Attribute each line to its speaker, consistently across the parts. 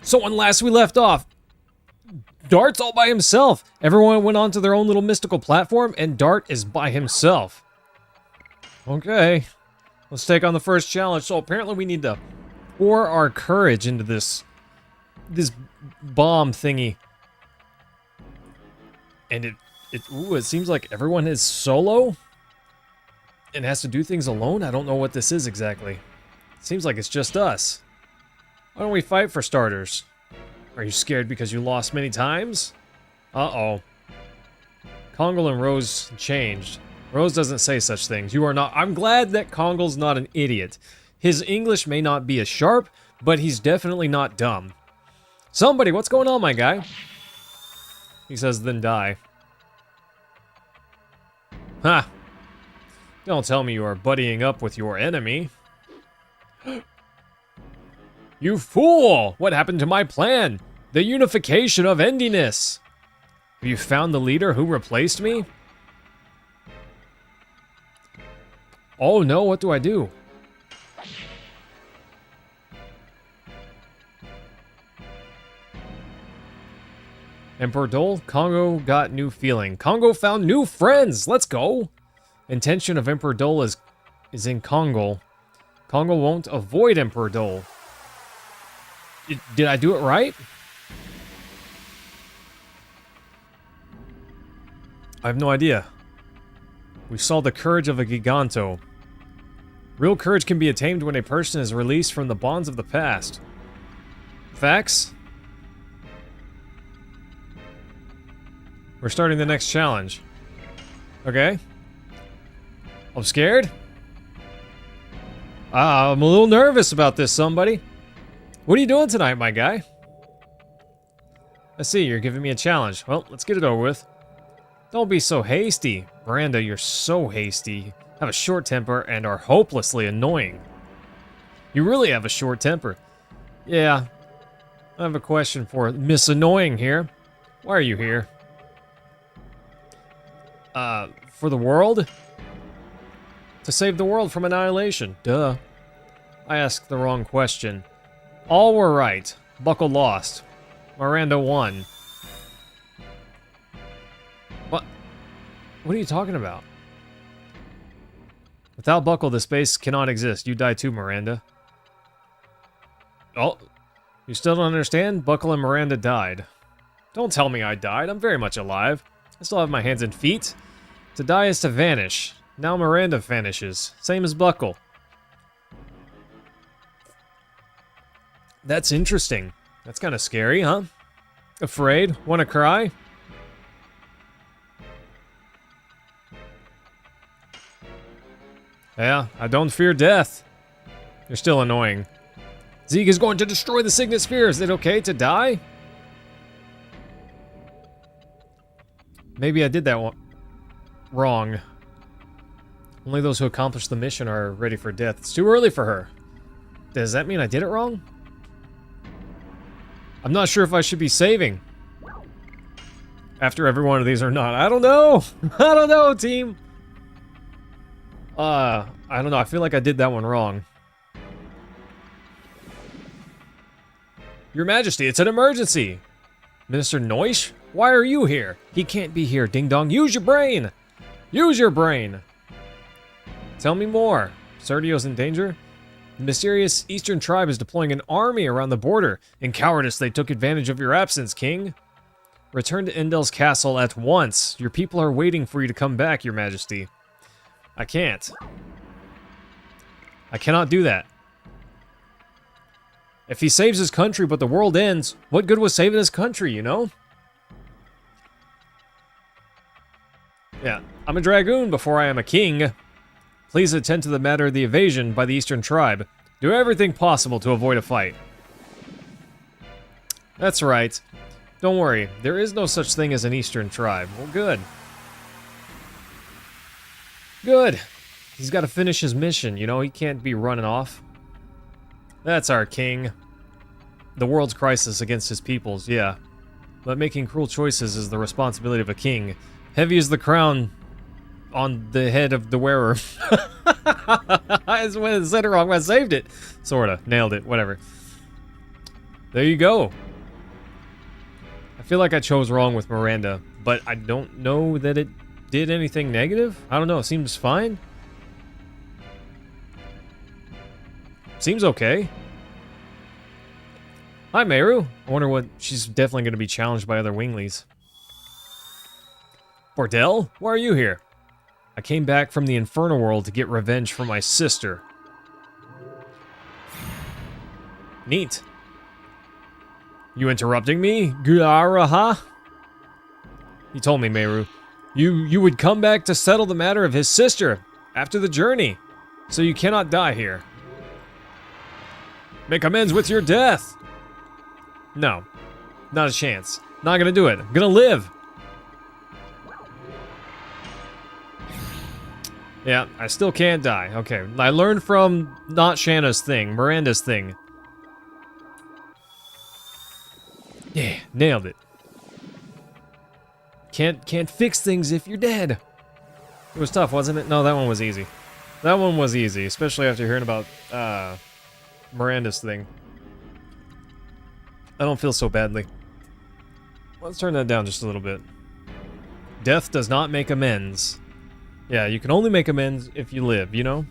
Speaker 1: So when last we left off, Dart's all by himself. Everyone went onto their own little mystical platform, and Dart is by himself. Okay, let's take on the first challenge. So apparently we need to pour our courage into this bomb thingy. And it seems like everyone is solo and has to do things alone. I don't know what this is exactly. It seems like it's just us. Why don't we fight for starters? Are you scared because you lost many times? Uh-oh. Kongal and Rose changed. Rose doesn't say such things. You are not. I'm glad that Kongal's not an idiot. His English may not be as sharp, but he's definitely not dumb. Somebody, what's going on, my guy? He says, then die. Ha! Don't tell me you are buddying up with your enemy. You fool! What happened to my plan? The unification of endiness! Have you found the leader who replaced me? Oh no, what do I do? Emperor Dole, Congo got new feeling. Congo found new friends! Let's go! Intention of Emperor Dole is in Congo. Congo won't avoid Emperor Dole. Did I do it right? I have no idea. We saw the courage of a Giganto. Real courage can be attained when a person is released from the bonds of the past. Facts? We're starting the next challenge. Okay. I'm scared. I'm a little nervous about this, somebody. What are you doing tonight, my guy? I see, you're giving me a challenge. Well, let's get it over with. Don't be so hasty. Miranda, you're so hasty. Have a short temper and are hopelessly annoying. You really have a short temper. Yeah. I have a question for Miss Annoying here. Why are you here? For the world? To save the world from annihilation. Duh. I asked the wrong question. All were right. Buckle lost. Miranda won. What? What are you talking about? Without Buckle, the space cannot exist. You die too, Miranda. Oh, you still don't understand? Buckle and Miranda died. Don't tell me I died. I'm very much alive. I still have my hands and feet. To die is to vanish. Now Miranda vanishes. Same as Buckle. That's interesting. That's kind of scary, huh? Afraid? Want to cry? Yeah, I don't fear death. You're still annoying. Zeke is going to destroy the Signet Sphere. Is it okay to die? Maybe I did that one wrong. Only those who accomplish the mission are ready for death. It's too early for her. Does that mean I did it wrong? I'm not sure if I should be saving after every one of these or not. I don't know. I don't know, team. I don't know. I feel like I did that one wrong. Your Majesty, it's an emergency. Minister Noish? Why are you here? He can't be here, ding dong. Use your brain. Use your brain. Tell me more. Serdio's in danger? The mysterious Eastern tribe is deploying an army around the border. In cowardice, they took advantage of your absence, King. Return to Endel's castle at once. Your people are waiting for you to come back, Your Majesty. I can't. I cannot do that. If he saves his country but the world ends, what good was saving his country, you know? Yeah, I'm a Dragoon before I am a king. Please attend to the matter of the evasion by the Eastern tribe. Do everything possible to avoid a fight. That's right. Don't worry, there is no such thing as an Eastern tribe. Well, good. Good. He's got to finish his mission, you know, he can't be running off. That's our king. The world's crisis against his peoples, yeah. But making cruel choices is the responsibility of a king. Heavy is the crown on the head of the wearer. I said it wrong, I saved it. Sorta. Nailed it. Whatever. There you go. I feel like I chose wrong with Miranda, but I don't know that it did anything negative. I don't know. It seems fine. Seems okay. Hi, Meru. I wonder what... She's definitely going to be challenged by other winglies. Bordell? Why are you here? I came back from the Inferno World to get revenge for my sister. Neat. You interrupting me, Guaraha? He told me, Meru. You would come back to settle the matter of his sister after the journey, so you cannot die here. Make amends with your death. No, not a chance. Not gonna do it. I'm gonna live. Yeah, I still can't die. Okay, I learned from not Shanna's thing, Miranda's thing. Yeah, nailed it. Can't fix things if you're dead. It was tough, wasn't it? No, that one was easy. That one was easy, especially after hearing about Miranda's thing. I don't feel so badly. Let's turn that down just a little bit. Death does not make amends. Yeah, you can only make amends if you live, you know?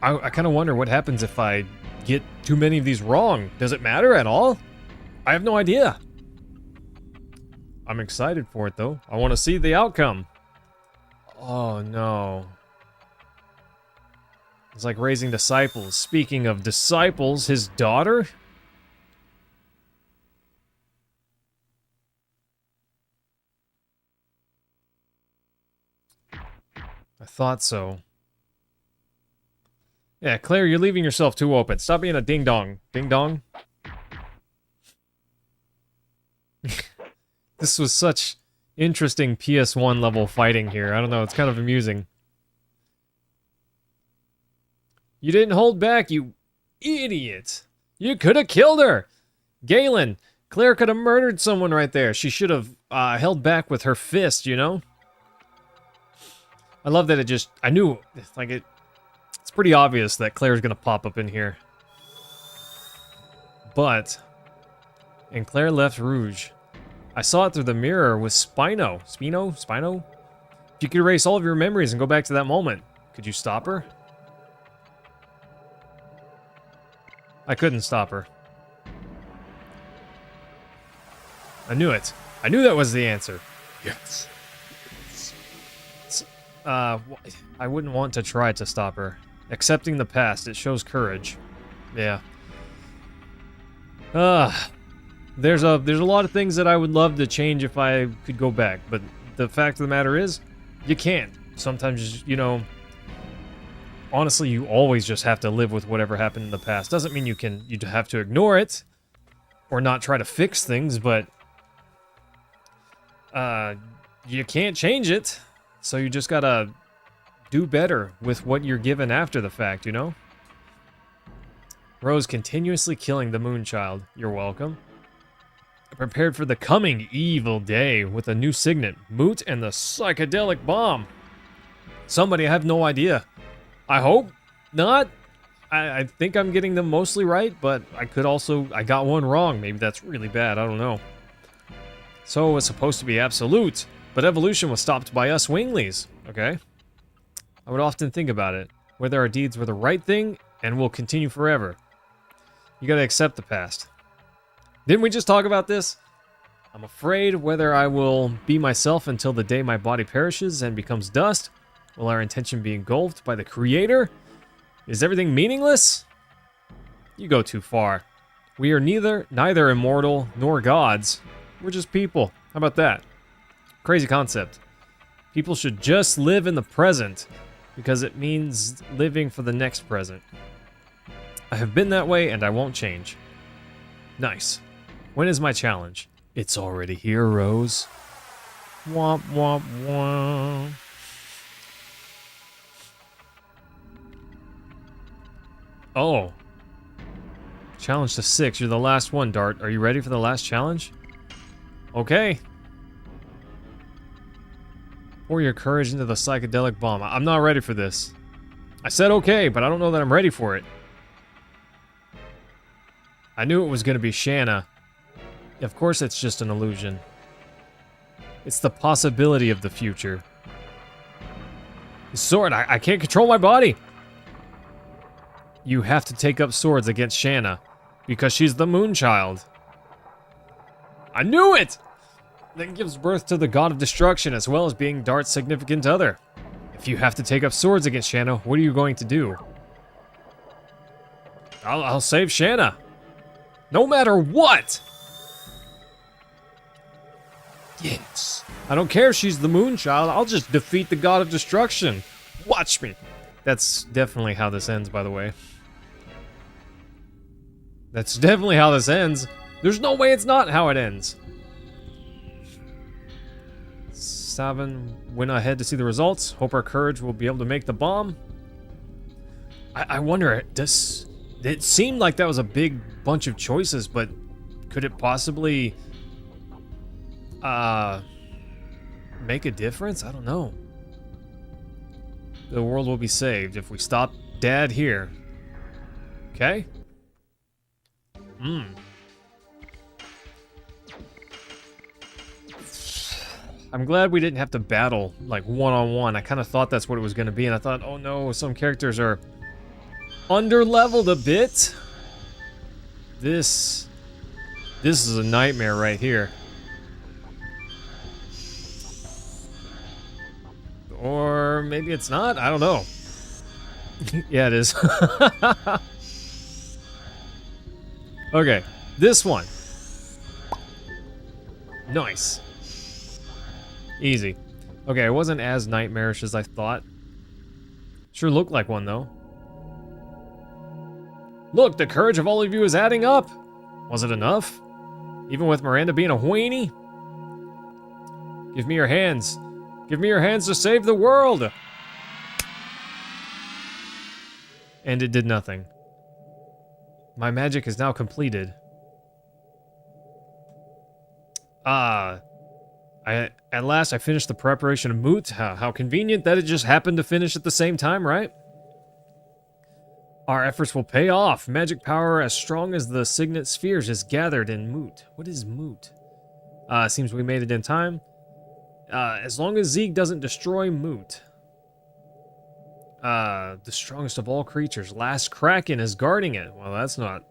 Speaker 1: I kind of wonder what happens if I get too many of these wrong. Does it matter at all? I have no idea. I'm excited for it, though. I want to see the outcome. Oh, no. It's like raising disciples. Speaking of disciples, his daughter? I thought so. Yeah, Claire, you're leaving yourself too open. Stop being a ding-dong. Ding-dong? This was such interesting PS1 level fighting here. I don't know, it's kind of amusing. You didn't hold back, you idiot. You could have killed her. Galen, Claire could have murdered someone right there. She should have held back with her fist, you know? I love that it just... I knew, like, it's pretty obvious that Claire's gonna pop up in here. But... And Claire left Rouge. I saw it through the mirror with Spino. Spino? If you could erase all of your memories and go back to that moment, could you stop her? I couldn't stop her. I knew it. I knew that was the answer. Yes. I wouldn't want to try to stop her. Accepting the past, it shows courage. Yeah. There's a lot of things that I would love to change if I could go back, but the fact of the matter is, you can't. Sometimes, you know, honestly, you always just have to live with whatever happened in the past. Doesn't mean you have to ignore it or not try to fix things, but you can't change it. So you just gotta do better with what you're given after the fact, you know? Rose continuously killing the Moonchild. You're welcome. I prepared for the coming evil day with a new signet, Moot and the psychedelic bomb. Somebody, I have no idea. I hope not. I think I'm getting them mostly right, but I got one wrong. Maybe that's really bad, I don't know. So it was supposed to be absolute, but evolution was stopped by us winglies, okay? I would often think about it, whether our deeds were the right thing and will continue forever. You gotta accept the past. Didn't we just talk about this? I'm afraid whether I will be myself until the day my body perishes and becomes dust. Will our intention be engulfed by the Creator? Is everything meaningless? You go too far. We are neither immortal nor gods. We're just people. How about that? Crazy concept. People should just live in the present because it means living for the next present. I have been that way and I won't change. Nice. When is my challenge? It's already here, Rose. Womp womp womp. Oh. Challenge to 6. You're the last one, Dart. Are you ready for the last challenge? Okay. Pour your courage into the psychedelic bomb. I'm not ready for this. I said okay, but I don't know that I'm ready for it. I knew it was going to be Shanna. Of course it's just an illusion. It's the possibility of the future. The sword, I can't control my body! You have to take up swords against Shanna, because she's the Moonchild. I knew it! That gives birth to the god of destruction, as well as being Dart's significant other. If you have to take up swords against Shanna, what are you going to do? I'll save Shanna. No matter what! Yes. I don't care if she's the Moonchild, I'll just defeat the god of destruction. Watch me. That's definitely how this ends, by the way. That's definitely how this ends. There's no way it's not how it ends. 7 went ahead to see the results. Hope our courage will be able to make the bomb. I wonder, it seemed like that was a big bunch of choices, but could it possibly make a difference? I don't know. The world will be saved if we stop Dad here. Okay? I'm glad we didn't have to battle, like, one-on-one. I kind of thought that's what it was going to be, and I thought, oh no, some characters are under-leveled a bit. This is a nightmare right here. Or maybe it's not, I don't know. Yeah, it is. Okay, this one. Nice. Easy. Okay, it wasn't as nightmarish as I thought. Sure looked like one, though. Look, the courage of all of you is adding up. Was it enough? Even with Miranda being a weenie? Give me your hands. Give me your hands to save the world. And it did nothing. My magic is now completed. At last I finished the preparation of Moot. How convenient that it just happened to finish at the same time, right? Our efforts will pay off. Magic power as strong as the signet spheres is gathered in Moot. What is Moot? Seems we made it in time. As long as Zeke doesn't destroy Moot. The strongest of all creatures. Last Kraken is guarding it. Well, that's not...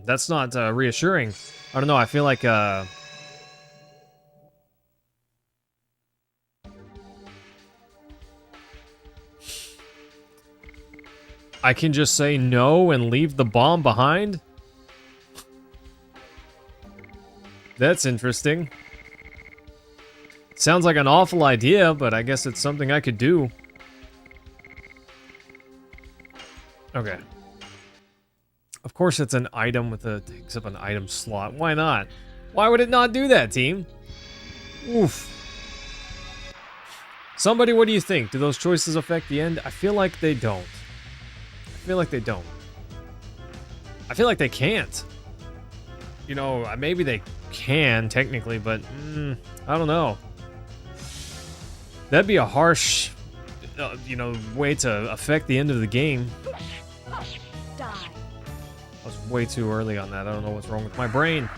Speaker 1: that's not reassuring. I don't know, I feel like... I can just say no and leave the bomb behind? That's interesting. Sounds like an awful idea, but I guess it's something I could do. Okay. Of course it's an item with a... takes up an item slot. Why not? Why would it not do that, team? Oof. Somebody, what do you think? Do those choices affect the end? I feel like they don't. I feel like they don't. I feel like they can't. You know, maybe they can, technically, but... I don't know. That'd be a harsh, you know, way to affect the end of the game. I was way too early on that. I don't know what's wrong with my brain.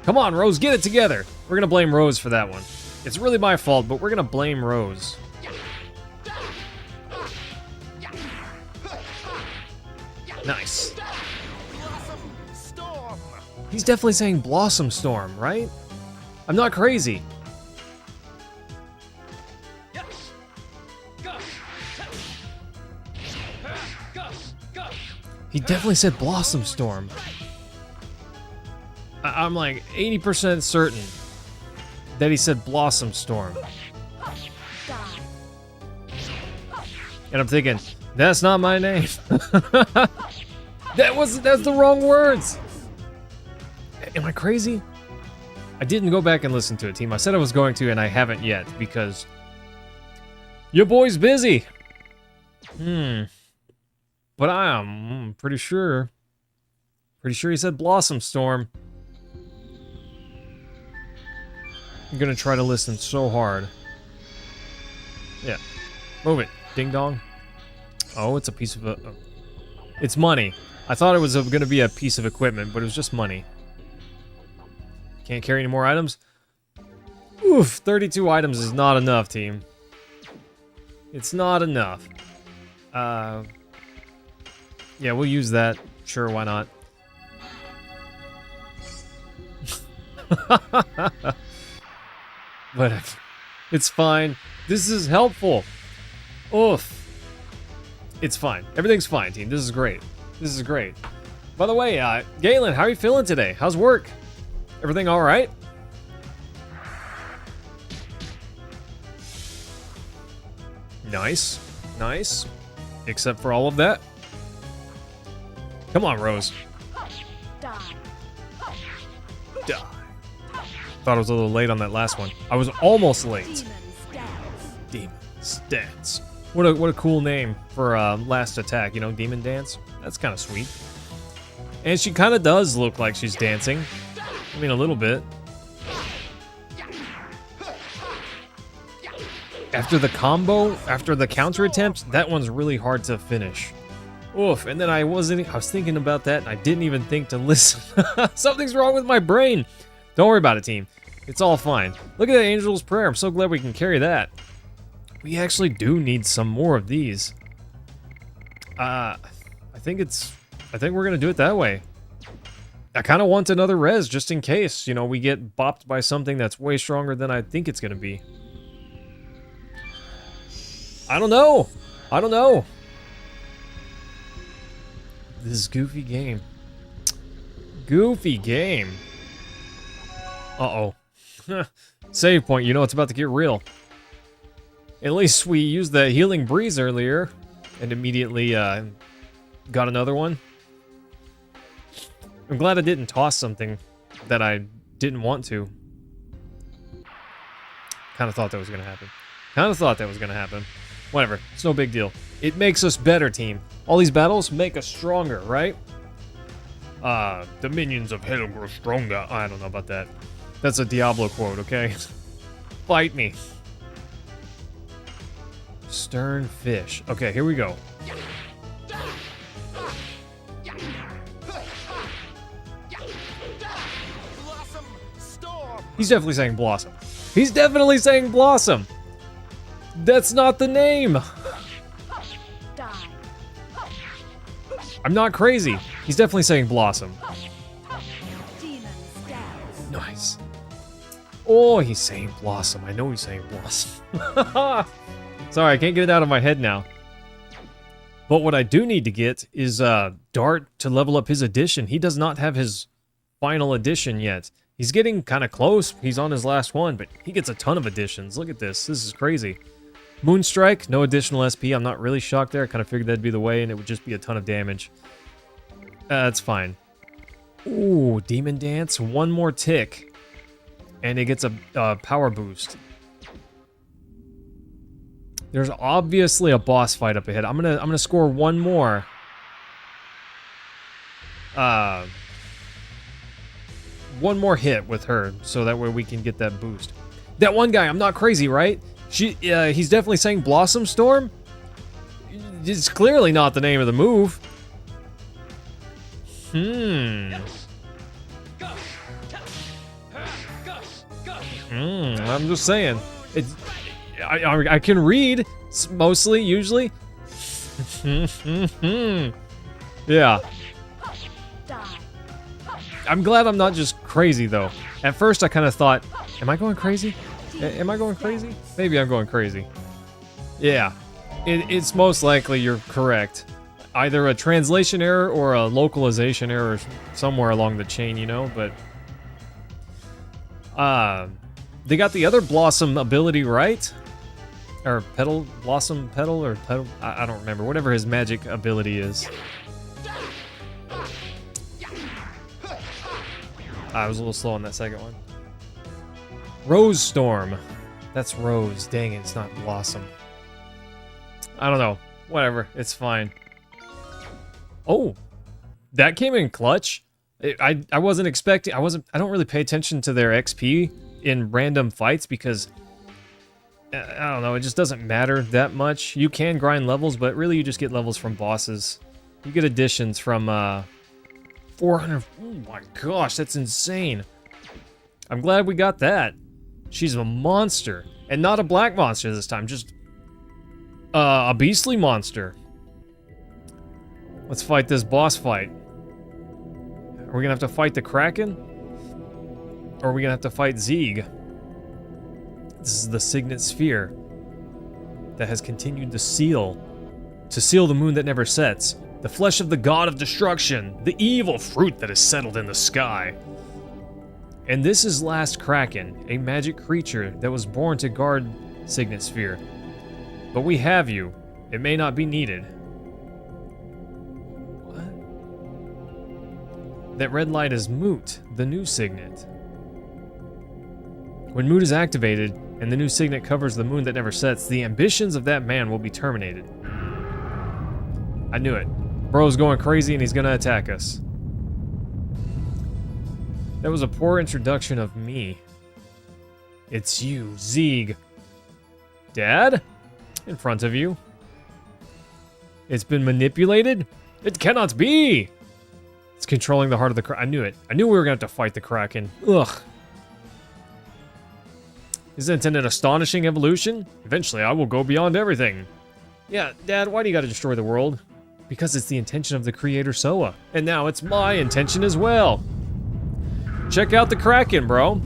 Speaker 1: Come on, Rose, get it together. We're gonna blame Rose for that one. It's really my fault, but we're gonna blame Rose. Nice. He's definitely saying Blossom Storm, right? I'm not crazy. He definitely said Blossom Storm. I'm like 80% certain that he said Blossom Storm. And I'm thinking, that's not my name. That's the wrong words. Am I crazy? I didn't go back and listen to it, team. I said I was going to, and I haven't yet, because your boy's busy. But I am pretty sure he said Blossom Storm. I'm gonna try to listen so hard. Yeah. Move it. Ding dong. Oh, it's a piece of it's money. I thought it was going to be a piece of equipment, but it was just money. Can't carry any more items? Oof, 32 items is not enough, team. It's not enough. Yeah, we'll use that. Sure, why not? But it's fine. This is helpful. Oof. It's fine. Everything's fine, team. This is great. This is great. By the way, Galen, how are you feeling today? How's work? Everything all right? Nice. Nice. Except for all of that. Come on, Rose. Die. Thought I was a little late on that last one. I was almost late. Demon's Dance. What a cool name for last attack, you know, Demon Dance. That's kind of sweet. And she kind of does look like she's dancing. I mean, a little bit. After the combo, after the counter attempt, that one's really hard to finish. Oof, and then I was thinking about that and I didn't even think to listen. Something's wrong with my brain. Don't worry about it, team. It's all fine. Look at that Angel's Prayer. I'm so glad we can carry that. We actually do need some more of these. I think we're gonna do it that way. I kind of want another res just in case, you know, we get bopped by something that's way stronger than I think it's gonna be. I don't know. I don't know. This goofy game. Goofy game. Uh-oh. Save point. You know it's about to get real. At least we used the healing breeze earlier and immediately got another one. I'm glad I didn't toss something that I didn't want to. Kind of thought that was going to happen. Kind of thought that was going to happen. Whatever. It's no big deal. It makes us better, team. All these battles make us stronger, right? The minions of hell grow stronger. I don't know about that. That's a Diablo quote, okay? Fight me. Stern fish. Okay, here we go. He's definitely saying Blossom. He's definitely saying Blossom. That's not the name. I'm not crazy. He's definitely saying Blossom. Nice. Oh, he's saying Blossom. I know he's saying Blossom. Sorry, I can't get it out of my head now. But what I do need to get is Dart to level up his edition. He does not have his final edition yet. He's getting kind of close. He's on his last one, but he gets a ton of additions. Look at this. This is crazy. Moonstrike, no additional SP. I'm not really shocked there. I kind of figured that'd be the way, and it would just be a ton of damage. That's fine. Ooh, Demon Dance. One more tick, and it gets a power boost. There's obviously a boss fight up ahead. I'm gonna score one more. One more hit with her, so that way we can get that boost. That one guy, I'm not crazy, right? He's definitely saying Blossom Storm. It's clearly not the name of the move. I'm just saying. I can read mostly, usually. Yeah. I'm glad I'm not just crazy though. At first I kind of thought, am I going crazy? Am I going crazy? Maybe I'm going crazy. Yeah. It's most likely you're correct. Either a translation error or a localization error somewhere along the chain, you know, but they got the other Blossom ability right? Or Blossom Petal, or Petal? I don't remember. Whatever his magic ability is. I was a little slow on that second one. Rose Storm. That's Rose. Dang it, it's not Blossom. I don't know. Whatever, it's fine. Oh, that came in clutch. I wasn't expecting. I don't really pay attention to their XP in random fights because I don't know, it just doesn't matter that much. You can grind levels, but really you just get levels from bosses. You get additions from 400. Oh my gosh, that's insane. I'm glad we got that. She's a monster. And not a black monster this time, just a beastly monster. Let's fight this boss fight. Are we gonna have to fight the Kraken? Or are we gonna have to fight Zeeg? This is the Signet Sphere that has continued to seal the moon that never sets. The flesh of the god of destruction, the evil fruit that has settled in the sky. And this is Last Kraken, a magic creature that was born to guard Signet Sphere. But we have you. It may not be needed. What? That red light is Moot, the new signet. When Moot is activated, and the new signet covers the moon that never sets, the ambitions of that man will be terminated. I knew it. Bro's going crazy and he's gonna attack us. That was a poor introduction of me. It's you, Zeeg. Dad? In front of you. It's been manipulated? It cannot be! It's controlling the heart of the Kraken. I knew it. I knew we were gonna have to fight the Kraken. Ugh. Isn't it an astonishing evolution? Eventually I will go beyond everything. Yeah, Dad, why do you gotta destroy the world? Because it's the intention of the creator Soa. And now it's my intention as well. Check out the Kraken, bro.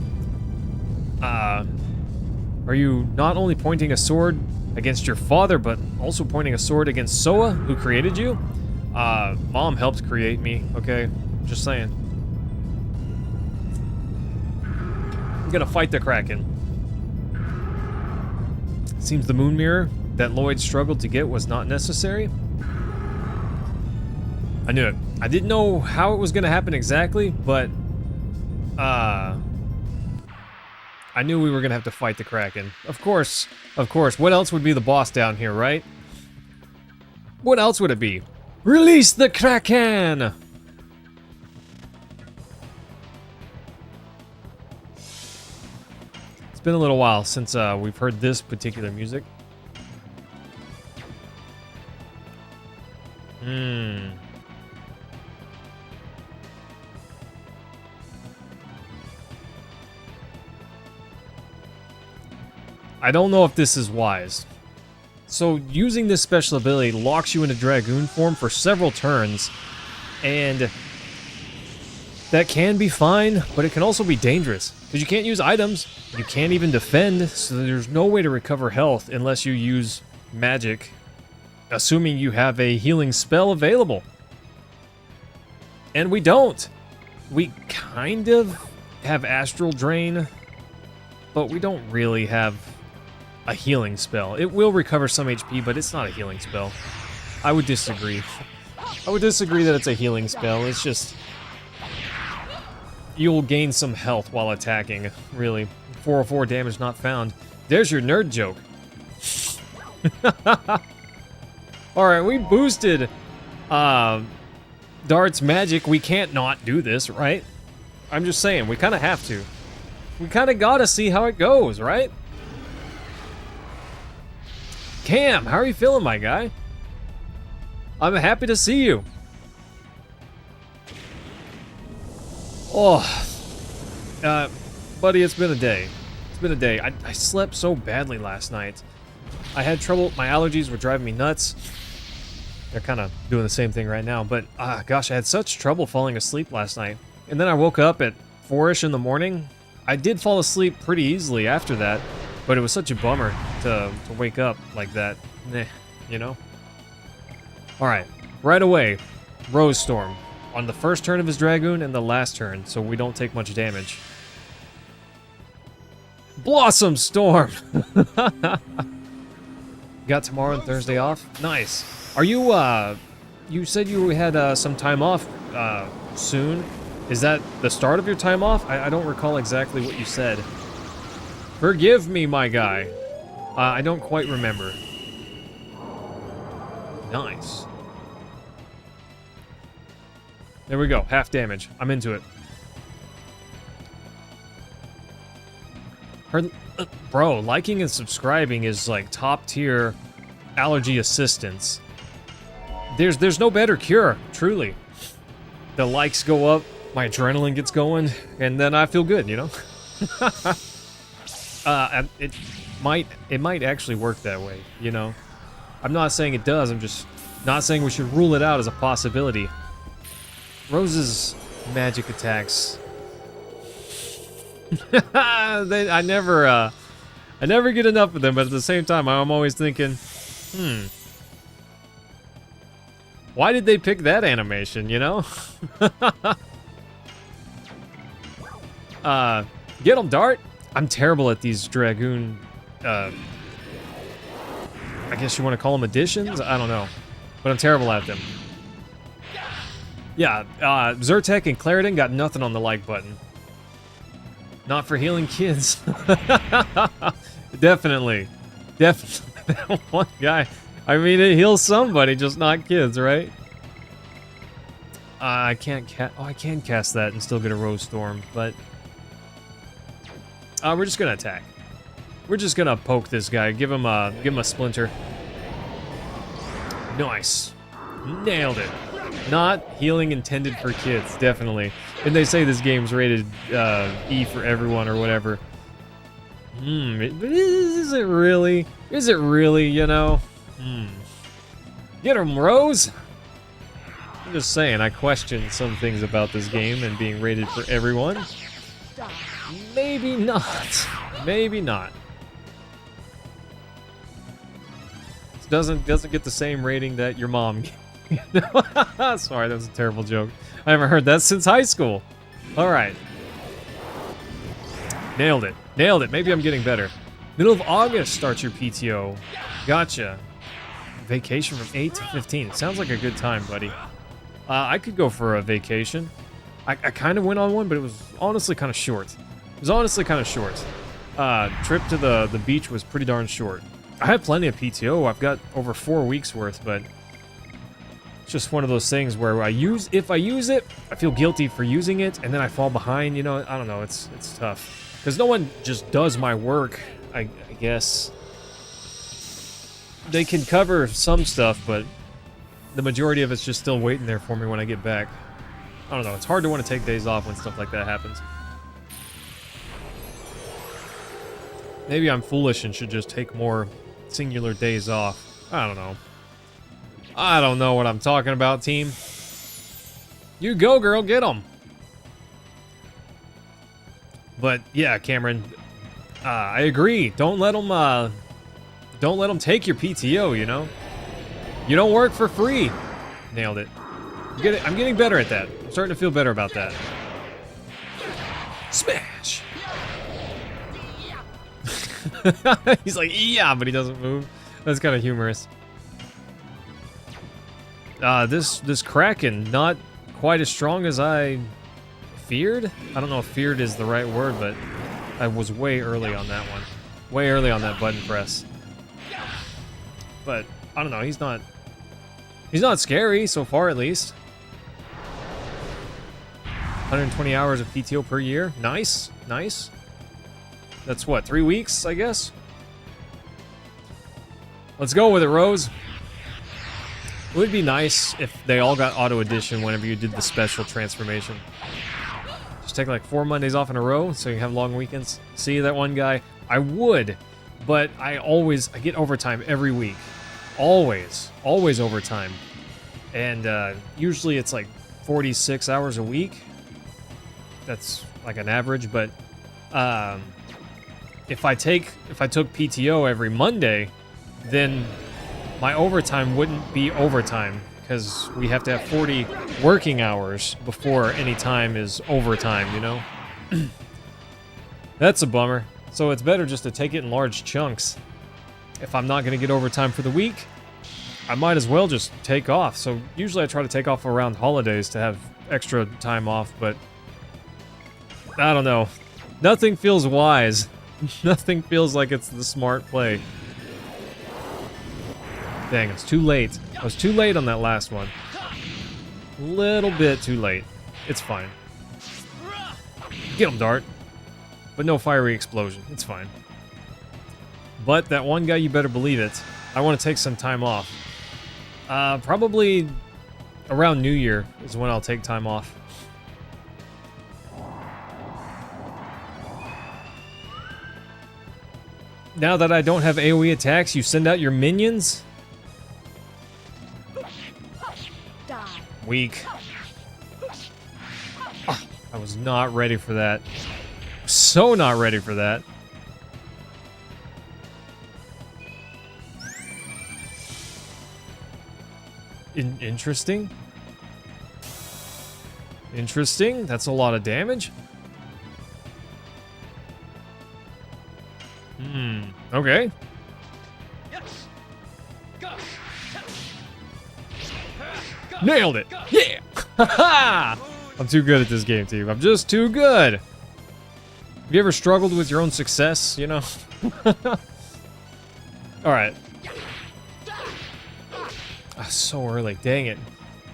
Speaker 1: Are you not only pointing a sword against your father, but also pointing a sword against Soa, who created you? Mom helped create me, okay? Just saying. I'm gonna fight the Kraken. Seems the moon mirror that Lloyd struggled to get was not necessary. I knew it. I didn't know how it was gonna happen exactly, but I knew we were gonna have to fight the Kraken. Of course. What else would be the boss down here, right? What else would it be? Release the Kraken! It's been a little while since we've heard this particular music. I don't know if this is wise. So using this special ability locks you into Dragoon form for several turns, and that can be fine, but it can also be dangerous, because you can't use items, you can't even defend, so there's no way to recover health unless you use magic, assuming you have a healing spell available. And we don't. We kind of have Astral Drain, but we don't really have a healing spell. It will recover some HP, but it's not a healing spell. I would disagree. I would disagree that it's a healing spell. It's just you'll gain some health while attacking, really. 404 damage not found. There's your nerd joke. Alright, we boosted Dart's magic. We can't not do this, right? I'm just saying, we kind of have to. We kind of gotta see how it goes, right? Cam, how are you feeling, my guy? I'm happy to see you. Oh, buddy, it's been a day. It's been a day. I slept so badly last night. I had trouble. My allergies were driving me nuts. They're kind of doing the same thing right now. But, gosh, I had such trouble falling asleep last night. And then I woke up at 4-ish in the morning. I did fall asleep pretty easily after that. But it was such a bummer to wake up like that. Nah, you know? Alright, right away, Rose Storm. On the first turn of his Dragoon and the last turn, so we don't take much damage. Blossom Storm! Got tomorrow and Thursday off? Nice. Are you, you said you had some time off soon. Is that the start of your time off? I don't recall exactly what you said. Forgive me, my guy. I don't quite remember. Nice. There we go. Half damage. I'm into it. Her, bro, liking and subscribing is like top tier allergy assistance. There's no better cure, truly. The likes go up, my adrenaline gets going, and then I feel good, you know? It might actually work that way, you know? I'm not saying it does, I'm just not saying we should rule it out as a possibility. Rose's magic attacks. I never get enough of them, but at the same time, I'm always thinking, why did they pick that animation, you know? Get him, Dart! I'm terrible at these Dragoon, I guess you want to call them additions? I don't know. But I'm terrible at them. Yeah, Zyrtec and Claritin got nothing on the like button. Not for healing kids. Definitely. Definitely. That one guy. I mean, it heals somebody, just not kids, right? I can't cast... Oh, I can cast that and still get a Rose Storm, but... we're just gonna attack. We're just gonna poke this guy. Give him a splinter. Nice. Nailed it. Not healing intended for kids, definitely. And they say this game's rated E for everyone or whatever. Is it really? Is it really, you know? Get him, Rose! I'm just saying, I question some things about this game and being rated for everyone. Maybe not. Maybe not. It doesn't get the same rating that your mom gave. Sorry, that was a terrible joke. I haven't heard that since high school. Alright. Nailed it. Nailed it. Maybe I'm getting better. Middle of August starts your PTO. Gotcha. Vacation from 8 to 15. It sounds like a good time, buddy. I could go for a vacation. I kind of went on one, but it was honestly kind of short. It was honestly kind of short. Trip to the beach was pretty darn short. I have plenty of PTO. I've got over 4 weeks worth, but it's just one of those things where if I use it, I feel guilty for using it, and then I fall behind. You know, I don't know. It's tough because no one just does my work. I guess they can cover some stuff, but the majority of it's just still waiting there for me when I get back. I don't know. It's hard to want to take days off when stuff like that happens. Maybe I'm foolish and should just take more singular days off. I don't know. I don't know what I'm talking about, team. You go, girl. Get them. But yeah, Cameron, I agree. Don't let them take your PTO. You know, you don't work for free. Nailed it. I'm getting better at that. I'm starting to feel better about that. Smash. He's like, yeah, but he doesn't move. That's kind of humorous. This Kraken, not quite as strong as I feared. I don't know if feared is the right word, but I was way early on that one. Way early on that button press. But, I don't know, he's not scary, so far at least. 120 hours of PTO per year. Nice, nice. That's what, 3 weeks, I guess? Let's go with it, Rose. It would be nice if they all got auto addition whenever you did the special transformation. Just take like 4 Mondays off in a row so you have long weekends. See that one guy? I would, but I get overtime every week. Always overtime. And usually it's like 46 hours a week. That's like an average, but if I took PTO every Monday, then my overtime wouldn't be overtime because we have to have 40 working hours before any time is overtime, you know? That's a bummer. So it's better just to take it in large chunks. If I'm not going to get overtime for the week, I might as well just take off. So usually I try to take off around holidays to have extra time off, but I don't know. Nothing feels wise. Nothing feels like it's the smart play. Dang, it's too late. I was too late on that last one. A little bit too late. It's fine. Get him, Dart. but no fiery explosion. It's fine. But that one guy, you better believe it. I want to take some time off. Probably around New Year is when I'll take time off. Now that I don't have AoE attacks, you send out your minions? Weak. Oh, I was not ready for that. So not ready for that. Interesting. Interesting. That's a lot of damage. Okay. Nailed it. Yeah. Haha. I'm too good at this game, team. I'm just too good. Have you ever struggled with your own success, you know? All right. So early. Dang it.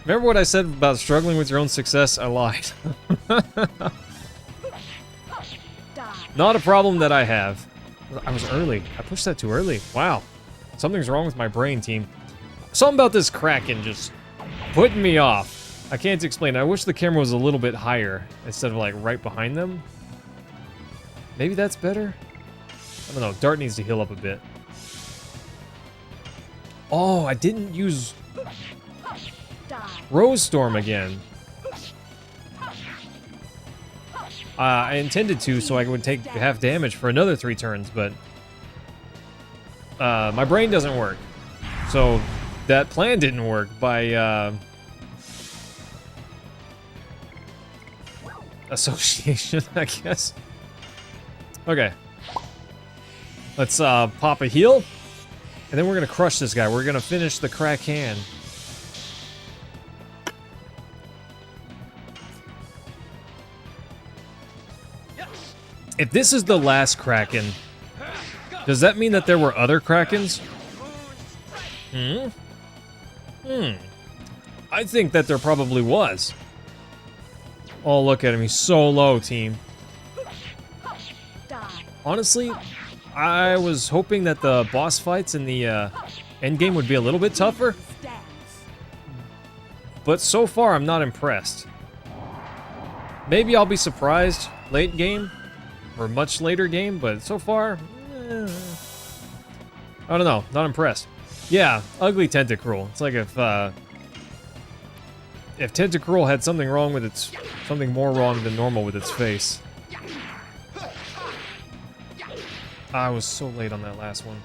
Speaker 1: Remember what I said about struggling with your own success? I lied. Not a problem that I have. I was early. I pushed that too early. Wow. Something's wrong with my brain, team. Something about this Kraken just putting me off. I can't explain it. I wish the camera was a little bit higher instead of like right behind them. Maybe that's better? I don't know. Dart needs to heal up a bit. Oh, I didn't use Rose Storm again. I intended to, so I would take half damage for another 3 turns, but my brain doesn't work. So that plan didn't work by association, I guess. Okay. Let's pop a heal. And then we're gonna crush this guy. We're gonna finish the Kraken. If this is the last Kraken, does that mean that there were other Krakens? I think that there probably was. Oh, look at him. He's so low, team. Honestly, I was hoping that the boss fights in the end game would be a little bit tougher. But so far, I'm not impressed. Maybe I'll be surprised late game. Or much later game, but so far, I don't know, not impressed. Yeah, ugly Tentacruel. It's like if Tentacruel had something wrong with something more wrong than normal with its face. I was so late on that last one.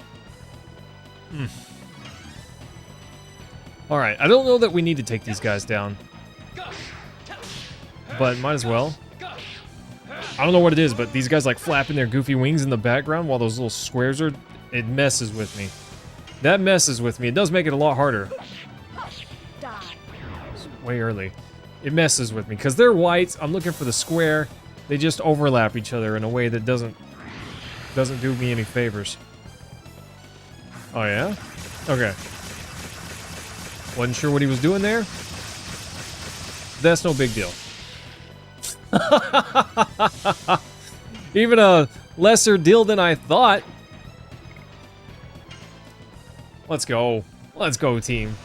Speaker 1: All right, I don't know that we need to take these guys down, but might as well. I don't know what it is, but these guys like flapping their goofy wings in the background while those little squares are... It messes with me. That messes with me. It does make it a lot harder. It's way early. It messes with me because they're white. I'm looking for the square. They just overlap each other in a way that doesn't do me any favors. Oh yeah? Okay. Wasn't sure what he was doing there. That's no big deal. Even a lesser deal than I thought. Let's go. Let's go, team.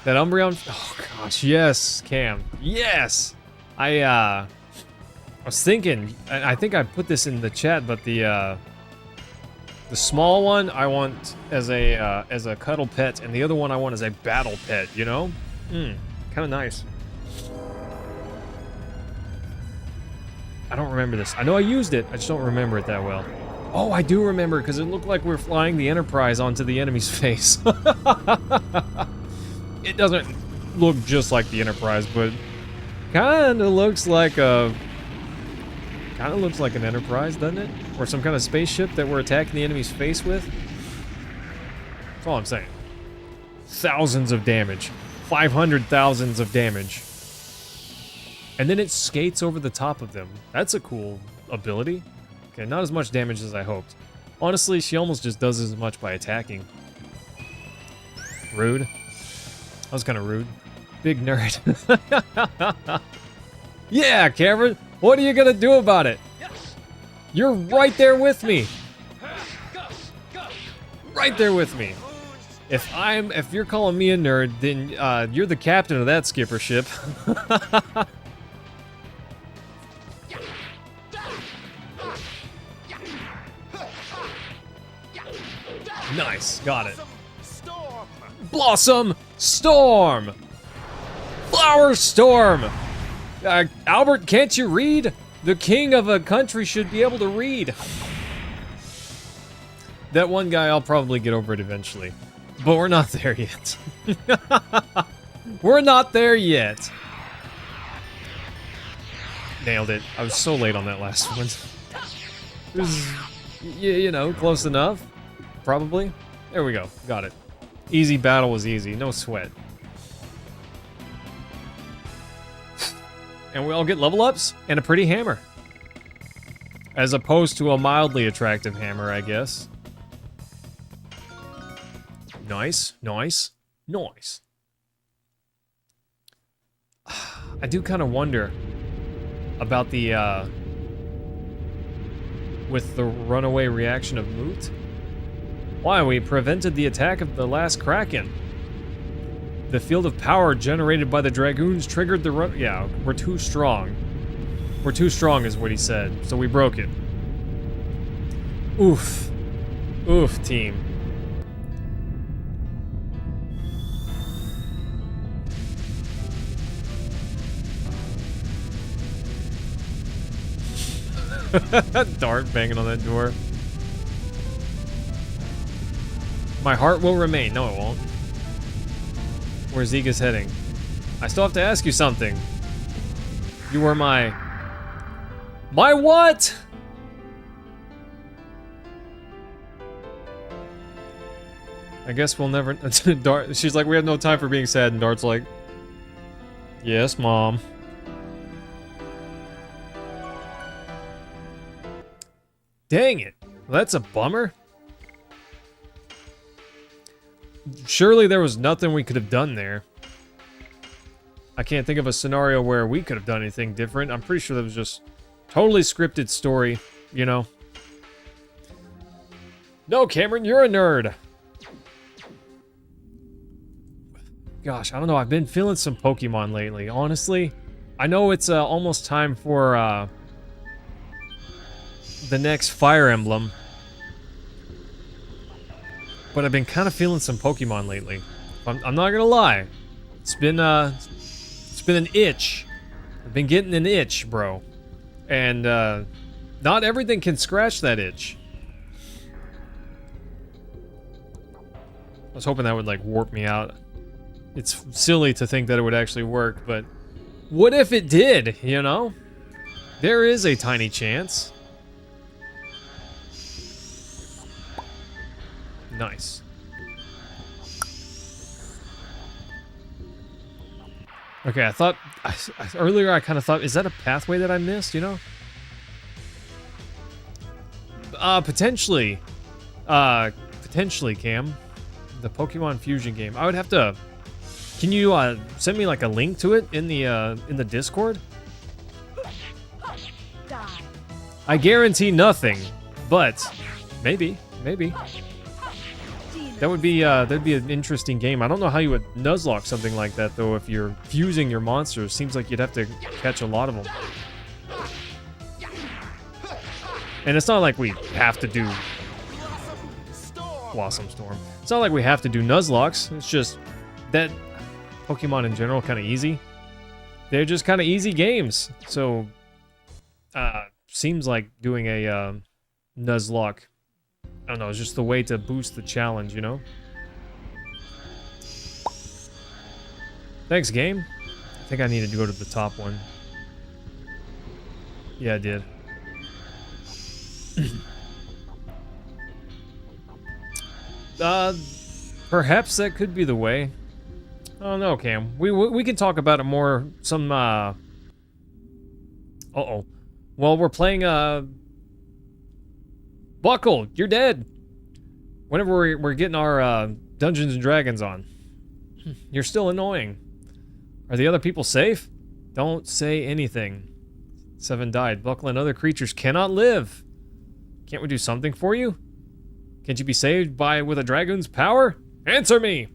Speaker 1: That Umbreon... Oh, gosh. Yes, Cam. Yes! I was thinking... I think I put this in the chat, but the small one I want as a cuddle pet, and the other one I want as a battle pet, you know? Kind of nice. I don't remember this. I know I used it, I just don't remember it that well. Oh, I do remember, because it looked like we were flying the Enterprise onto the enemy's face. It doesn't look just like the Enterprise, but kinda looks like a... Kinda looks like an Enterprise, doesn't it? Or some kind of spaceship that we're attacking the enemy's face with. That's all I'm saying. Thousands of damage. 500,000s of damage. And then it skates over the top of them. That's a cool ability. Okay, not as much damage as I hoped. Honestly, she almost just does as much by attacking. Rude. That was kind of rude. Big nerd. Yeah, Cameron. What are you gonna do about it? You're right there with me. Right there with me. If you're calling me a nerd, then you're the captain of that skipper ship. Nice, got it. Blossom Storm! Flower Storm! Albert, can't you read? The king of a country should be able to read. That one guy, I'll probably get over it eventually. But we're not there yet. We're not there yet. Nailed it. I was so late on that last one. It was, you know, close enough. Probably. There we go. Got it. Easy battle was easy. No sweat. And we all get level ups and a pretty hammer. As opposed to a mildly attractive hammer, I guess. Nice, nice, nice. I do kind of wonder about the, with the runaway reaction of Moot. Why, we prevented the attack of the last Kraken. The field of power generated by the Dragoons triggered the run- Yeah, we're too strong. We're too strong is what he said, so we broke it. Oof. Oof, team. Dart banging on that door. My heart will remain. No, it won't. Where's Zega's heading? I still have to ask you something. You were my... My what? I guess we'll never... Dart, she's like, we have no time for being sad, and Dart's like... Yes, Mom. Dang it. Well, that's a bummer. Surely there was nothing we could have done there. I can't think of a scenario where we could have done anything different. I'm pretty sure that was just totally scripted story, you know? No, Cameron, you're a nerd. Gosh, I don't know. I've been feeling some Pokemon lately, honestly. I know it's almost time for the next Fire Emblem. But I've been kind of feeling some Pokemon lately. I'm not gonna lie. It's been an itch. I've been getting an itch, bro. And not everything can scratch that itch. I was hoping that would like warp me out. It's silly to think that it would actually work, but what if it did, you know? There is a tiny chance. Nice. Okay, I thought... earlier I kind of thought, is that a pathway that I missed, you know? Potentially. Potentially, Cam. The Pokemon Fusion game. I would have to... Can you, send me, like, a link to it in the Discord? I guarantee nothing, but maybe. That would be, that'd be an interesting game. I don't know how you would Nuzlocke something like that, though, if you're fusing your monsters. Seems like you'd have to catch a lot of them. And it's not like we have to do... Blossom Storm. It's not like we have to do Nuzlocks. It's just that Pokemon in general kind of easy. They're just kind of easy games. So, seems like doing a Nuzlocke, I don't know, it's just the way to boost the challenge, you know? Thanks, game. I think I needed to go to the top one. Yeah, I did. Perhaps that could be the way. I don't know, Cam. We can talk about it more some, uh-oh. Well, we're playing, Buckle, you're dead. Whenever we're getting our, Dungeons and Dragons on. You're still annoying. Are the other people safe? Don't say anything. 7 died. Buckle and other creatures cannot live. Can't we do something for you? Can't you be saved with a dragoon's power? Answer me!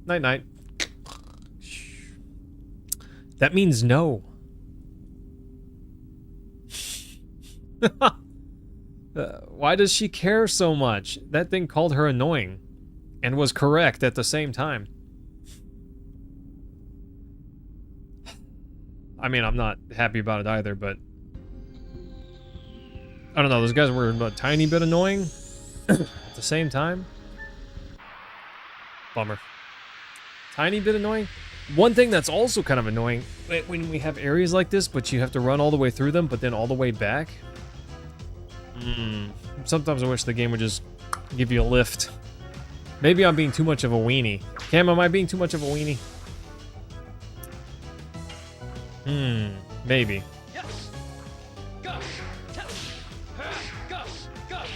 Speaker 1: Night-night. That means no. Why does she care so much? That thing called her annoying. And was correct at the same time. I mean, I'm not happy about it either, but... I don't know, those guys were a tiny bit annoying. At the same time. Bummer. Tiny bit annoying. One thing that's also kind of annoying, when we have areas like this, but you have to run all the way through them, but then all the way back. Sometimes I wish the game would just give you a lift. Maybe I'm being too much of a weenie. Cam, am I being too much of a weenie? Maybe.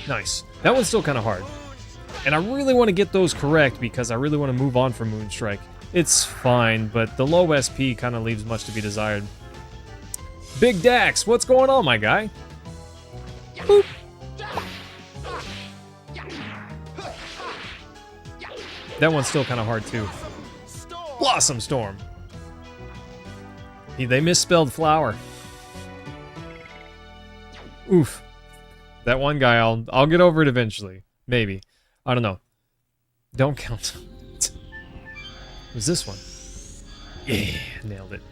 Speaker 1: Nice. That one's still kind of hard. And I really want to get those correct because I really want to move on from Moonstrike. It's fine, but the low SP kind of leaves much to be desired. Big Dax, what's going on, my guy? Boop. That one's still kind of hard, too. Blossom Storm. They misspelled flower. Oof. That one guy, I'll get over it eventually. Maybe. I don't know. Don't count. Who's this one? Yeah, nailed it.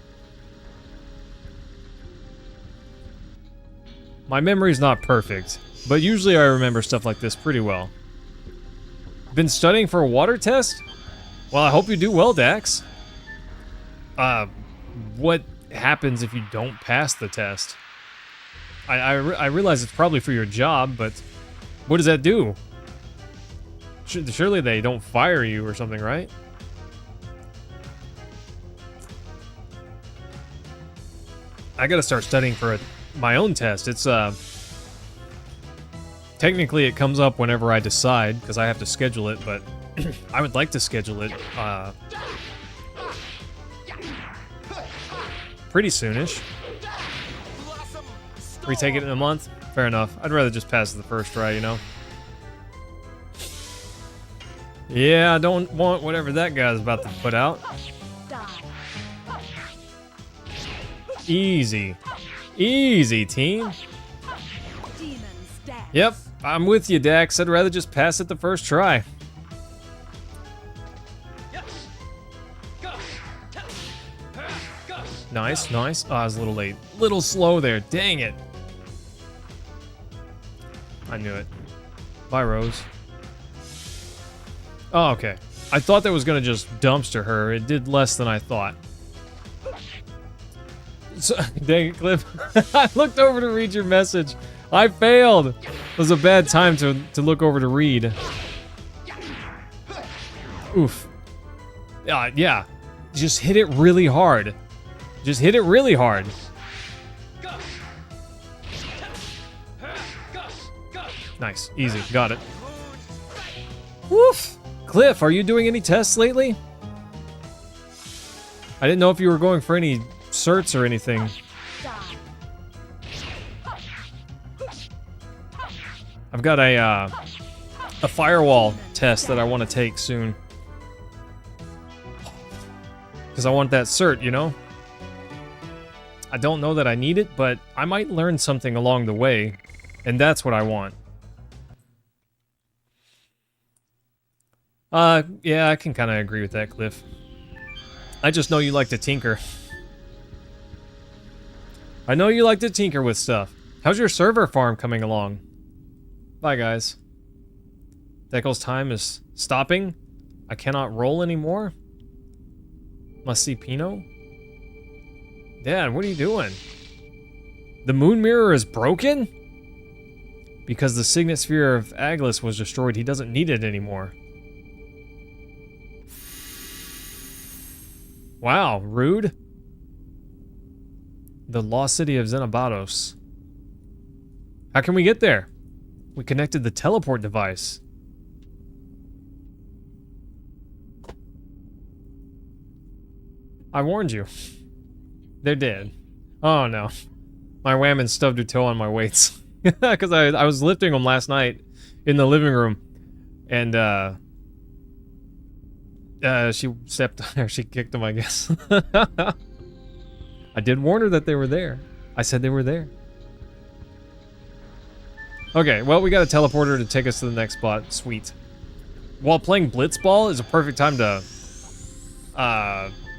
Speaker 1: My memory's not perfect, but usually I remember stuff like this pretty well. Been studying for a water test? Well, I hope you do well, Dax. What happens if you don't pass the test? I realize it's probably for your job, but what does that do? Surely they don't fire you or something, right? I gotta start studying for my own test. It's, technically it comes up whenever I decide, because I have to schedule it, but I would like to schedule it, pretty soonish. Retake it in a month? Fair enough. I'd rather just pass the first try, you know? Yeah, I don't want whatever that guy's about to put out. Easy. Easy, team. Yep, I'm with you, Dax. I'd rather just pass it the first try. Nice, nice. Oh, I was a little late. Little slow there. Dang it. I knew it. Bye, Rose. Oh, okay. I thought that was going to just dumpster her. It did less than I thought. So, dang it, Cliff. I looked over to read your message. I failed. It was a bad time to look over to read. Oof. Yeah. Just hit it really hard. Just hit it really hard. Nice. Easy. Got it. Woof. Cliff, are you doing any tests lately? I didn't know if you were going for any certs or anything. I've got a firewall test that I want to take soon. Because I want that cert, you know? I don't know that I need it, but I might learn something along the way, and that's what I want. Yeah, I can kind of agree with that, Cliff. I just know you like to tinker. I know you like to tinker with stuff. How's your server farm coming along? Bye, guys. Deco's time is stopping. I cannot roll anymore. Must see Pino. Dad, what are you doing? The moon mirror is broken? Because the signet sphere of Aglis was destroyed, he doesn't need it anymore. Wow, rude. The lost city of Xenobados. How can we get there? We connected the teleport device. I warned you. They're dead. Oh no. My whammon stubbed her toe on my weights. Because I was lifting them last night in the living room, and she stepped, or she kicked them, I guess. I did warn her that they were there. I said they were there. Okay, well, we got a teleporter to take us to the next spot. Sweet. While playing Blitzball is a perfect time to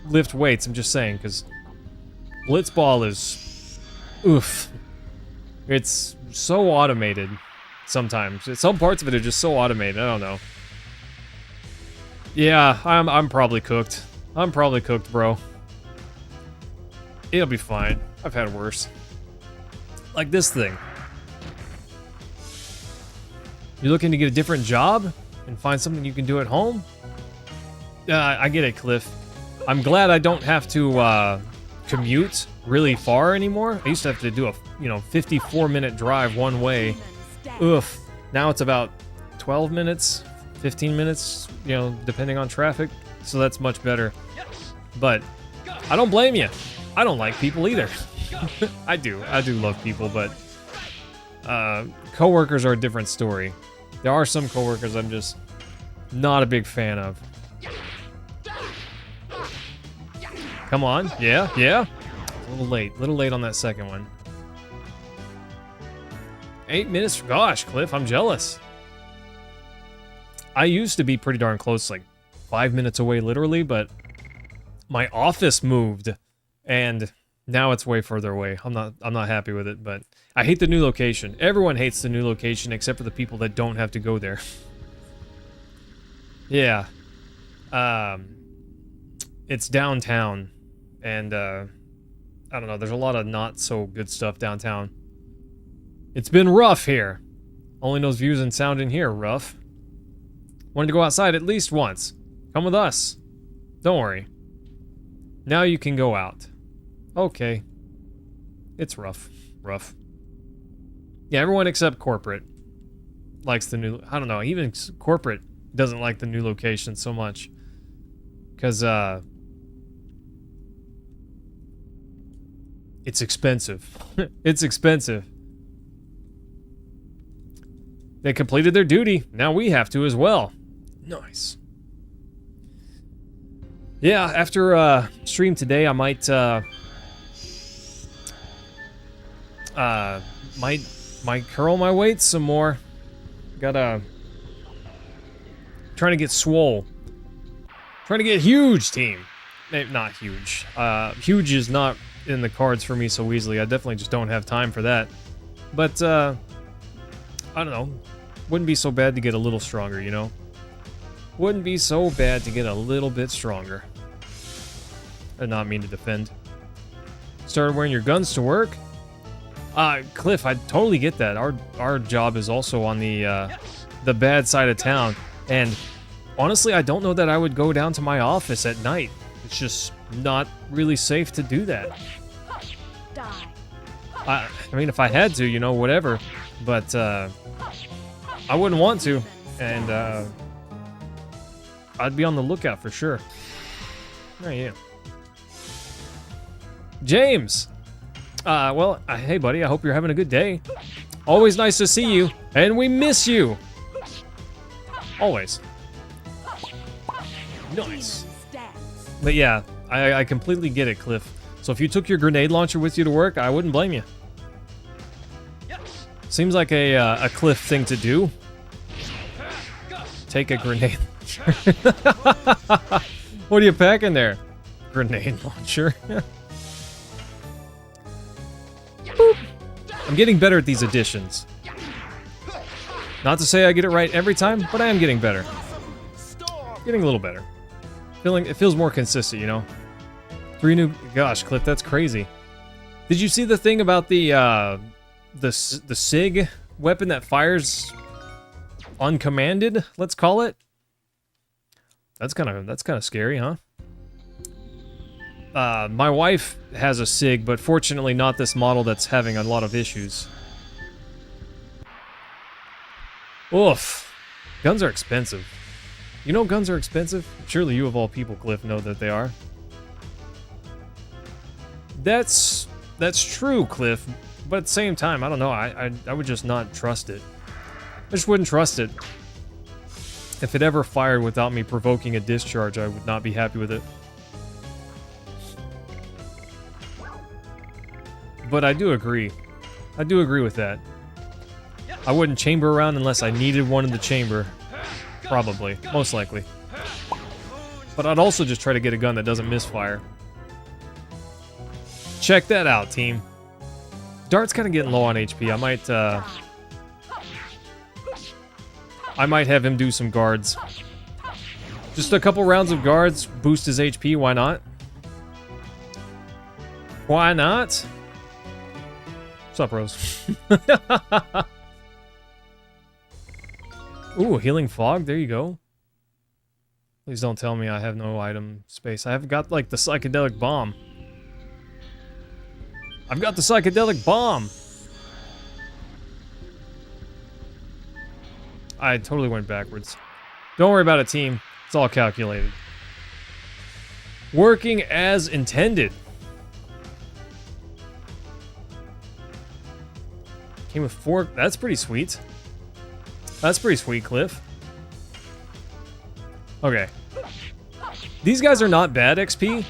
Speaker 1: lift weights, I'm just saying, because Blitzball is... oof. It's so automated sometimes. Some parts of it are just so automated, I don't know. Yeah, I'm probably cooked. I'm probably cooked, bro. It'll be fine. I've had worse. Like this thing. You're looking to get a different job and find something you can do at home? I get it, Cliff. I'm glad I don't have to commute really far anymore. I used to have to do a 54-minute drive one way. Oof. Now it's about 12 minutes, 15 minutes, depending on traffic. So that's much better. But I don't blame you. I don't like people either. I do love people, but coworkers are a different story. There are some coworkers I'm just not a big fan of. Come on. Yeah. A little late on that second one. 8 minutes. Gosh, Cliff, I'm jealous. I used to be pretty darn close, like 5 minutes away literally, but my office moved and now it's way further away. I'm not happy with it, but I hate the new location. Everyone hates the new location except for the people that don't have to go there. Yeah. It's downtown, and I don't know, there's a lot of not so good stuff downtown. It's been rough here. Only knows views and sound in here, rough. Wanted to go outside at least once. Come with us. Don't worry. Now you can go out. Okay. It's rough. Rough. Yeah, everyone except corporate likes the new... I don't know, even corporate doesn't like the new location so much. Because, it's expensive. It's expensive. They completed their duty. Now we have to as well. Nice. Yeah, after stream today, I might curl my weights some more. Gotta trying to get swole. Trying to get huge, team. Not huge. Huge is not in the cards for me so easily. I definitely just don't have time for that. But I don't know. Wouldn't be so bad to get a little stronger, you know? Wouldn't be so bad to get a little bit stronger. I did not mean to defend. Started wearing your guns to work? Cliff, I totally get that. Our job is also on the bad side of town. And honestly, I don't know that I would go down to my office at night. It's just not really safe to do that. I mean, if I had to, you know, whatever. But I wouldn't want to. And I'd be on the lookout for sure. Oh, yeah. James! Well, hey buddy, I hope you're having a good day. Always nice to see you, and we miss you! Always. Nice. But yeah, I completely get it, Cliff. So if you took your grenade launcher with you to work, I wouldn't blame you. Seems like a Cliff thing to do. Take a grenade launcher. What are you packing there? Grenade launcher. I'm getting better at these additions. Not to say I get it right every time, but I am getting better. Getting a little better. It feels more consistent, you know? 3 new... Gosh, Cliff, that's crazy. Did you see the thing about the SIG weapon that fires uncommanded, let's call it? That's kind of scary, huh? My wife has a SIG, but fortunately not this model that's having a lot of issues. Oof. Guns are expensive. You know guns are expensive? Surely you of all people, Cliff, know that they are. That's true, Cliff. But at the same time, I don't know. I would just not trust it. I just wouldn't trust it. If it ever fired without me provoking a discharge, I would not be happy with it. But I do agree. I do agree with that. I wouldn't chamber around unless I needed one in the chamber. Probably. Most likely. But I'd also just try to get a gun that doesn't misfire. Check that out, team. Dart's kind of getting low on HP. I might have him do some guards. Just a couple rounds of guards, boost his HP, why not? Why not? What's up, Rose? Ooh, healing fog, there you go. Please don't tell me I have no item space. I have got, like, the psychedelic bomb. I've got the psychedelic bomb! I totally went backwards. Don't worry about it, team. It's all calculated. Working as intended. Came with 4. That's pretty sweet. That's pretty sweet, Cliff. Okay. These guys are not bad XP,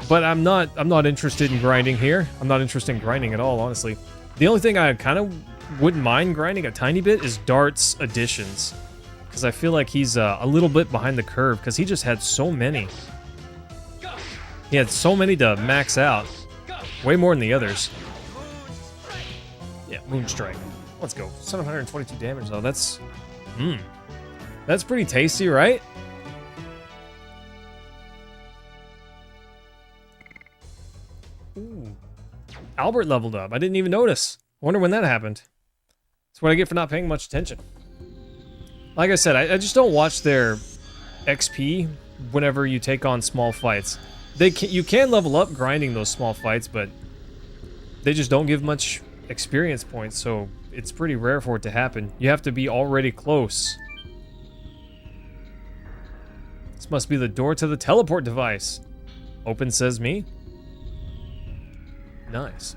Speaker 1: but I'm not interested in grinding here. I'm not interested in grinding at all, honestly. The only thing I kind of wouldn't mind grinding a tiny bit is Dart's additions, because I feel like he's a little bit behind the curve because he just had so many. He had so many to max out, way more than the others. Yeah, Moonstrike. Let's go. 722 damage though. That's pretty tasty, right? Ooh. Albert leveled up. I didn't even notice. I wonder when that happened. That's what I get for not paying much attention. Like I said, I just don't watch their XP whenever you take on small fights. You can level up grinding those small fights, but they just don't give much experience points, so it's pretty rare for it to happen. You have to be already close. This must be the door to the teleport device. Open says me. Nice.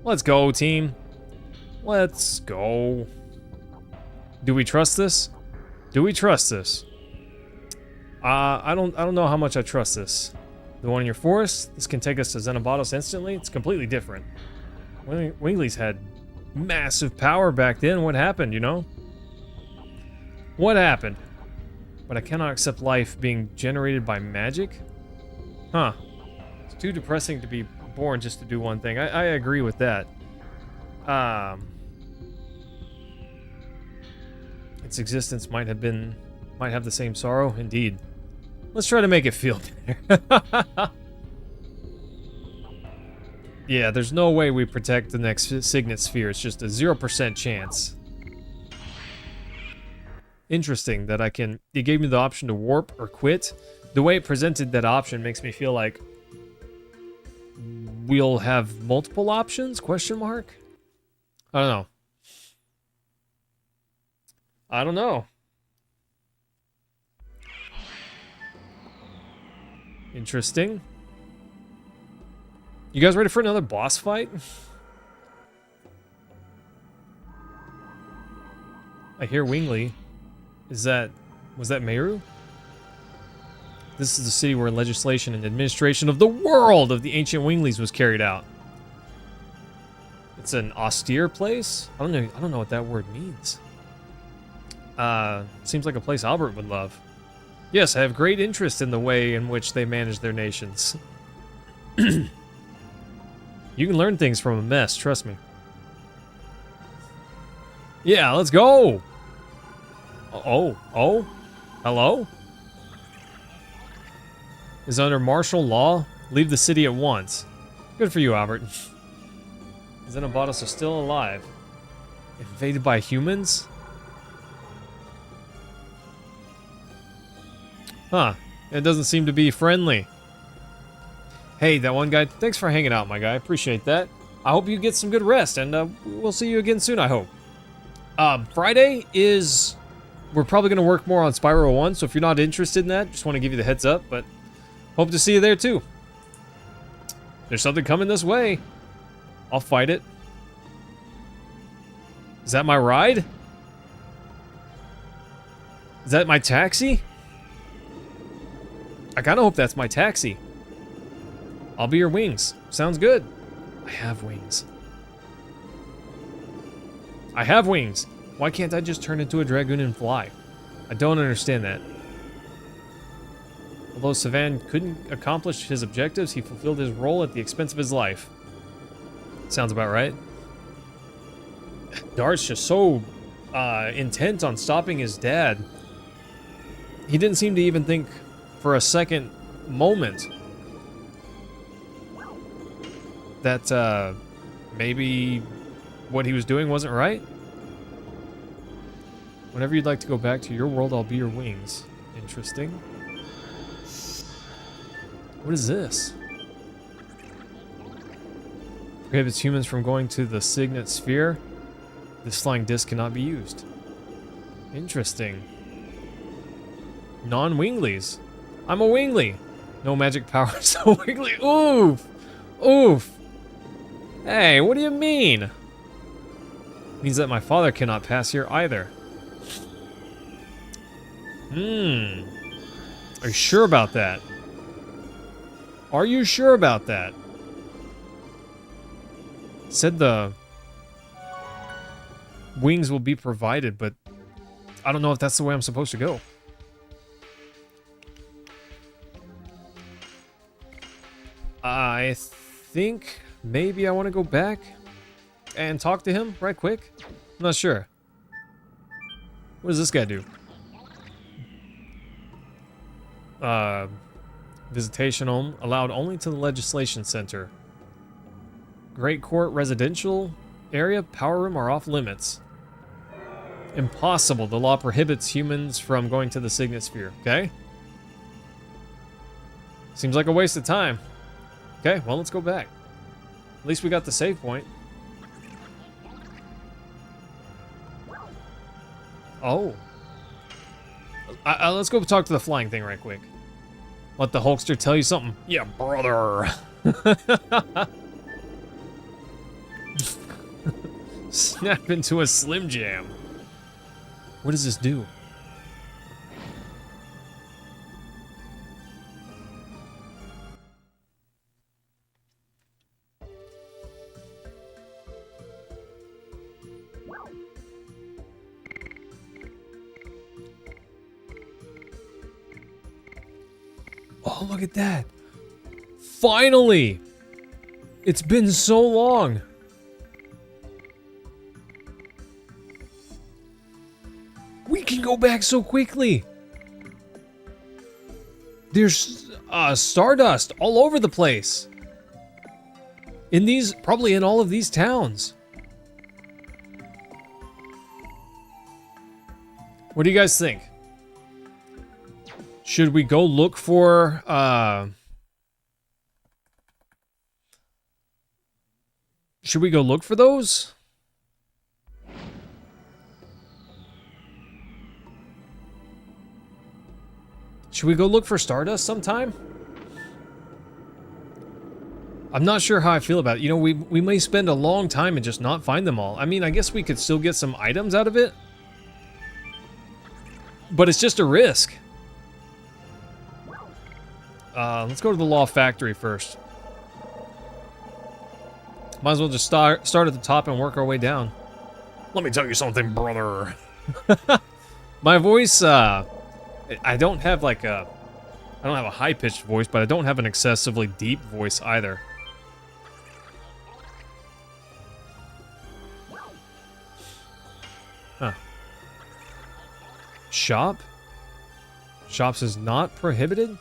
Speaker 1: Let's go, team. Let's go. Do we trust this? Do we trust this? I don't know how much I trust this. The one in your forest, this can take us to Xenobotos instantly. It's completely different. Wingley's had massive power back then. What happened, you know? What happened? But I cannot accept life being generated by magic? Huh. It's too depressing to be born just to do one thing. I agree with that. Its existence might have the same sorrow. Indeed. Let's try to make it feel better. Yeah, there's no way we protect the next Signet Sphere. It's just a 0% chance. Interesting that it gave me the option to warp or quit. The way it presented that option makes me feel like we'll have multiple options? Question mark? I don't know. I don't know. Interesting. You guys ready for another boss fight? I hear Wingley. Was that Meru? This is the city where legislation and administration of the world of the ancient Wingleys was carried out. It's an austere place? I don't know what that word means. Seems like a place Albert would love. Yes, I have great interest in the way in which they manage their nations. You can learn things from a mess, trust me. Yeah, let's go! Oh, hello? Is under martial law? Leave the city at once. Good for you, Albert. Xenobotos are still alive. Invaded by humans? Huh. It doesn't seem to be friendly. Hey, that one guy, thanks for hanging out, my guy. Appreciate that. I hope you get some good rest, and we'll see you again soon, I hope. Friday is... We're probably going to work more on Spyro 1, so if you're not interested in that, just want to give you the heads up, but hope to see you there, too. There's something coming this way. I'll fight it. Is that my ride? Is that my taxi? I kind of hope that's my taxi. I'll be your wings. Sounds good. I have wings. I have wings. Why can't I just turn into a Dragoon and fly? I don't understand that. Although Savan couldn't accomplish his objectives, he fulfilled his role at the expense of his life. Sounds about right. Dart's just so intent on stopping his dad. He didn't seem to even think for a second moment that maybe what he was doing wasn't right. Whenever you'd like to go back to your world, I'll be your wings. Interesting. What is this? Prohibits humans from going to the Signet Sphere. This flying disc cannot be used. Interesting. Non-winglies. I'm a wingly. No magic power, so wingly. Oof! Oof! Hey, what do you mean? Means that my father cannot pass here either. Are you sure about that? Are you sure about that? Said the wings will be provided, but I don't know if that's the way I'm supposed to go. I think maybe I want to go back and talk to him right quick. I'm not sure. What does this guy do? Visitation allowed only to the Legislation Center. Great Court residential area, power room are off limits. Impossible. The law prohibits humans from going to the Signet Sphere. Okay? Seems like a waste of time. Okay, well, let's go back. At least we got the save point. Oh. Let's go talk to the flying thing right quick. Let the Hulkster tell you something. Yeah, brother. Snap into a Slim Jam. What does this do? Oh, look at that. Finally! It's been so long. We can go back so quickly. There's stardust all over the place. In these, probably in all of these towns. What do you guys think? Should we go look for, should we go look for those? Should we go look for Stardust sometime? I'm not sure how I feel about it. You know, we may spend a long time and just not find them all. I mean, I guess we could still get some items out of it. But it's just a risk. Let's go to the Law Factory first. Might as well just start at the top and work our way down. Let me tell you something, brother. My voice, I don't have like a... I don't have a high-pitched voice, but I don't have an excessively deep voice either. Huh. Shop? Shops is not prohibited?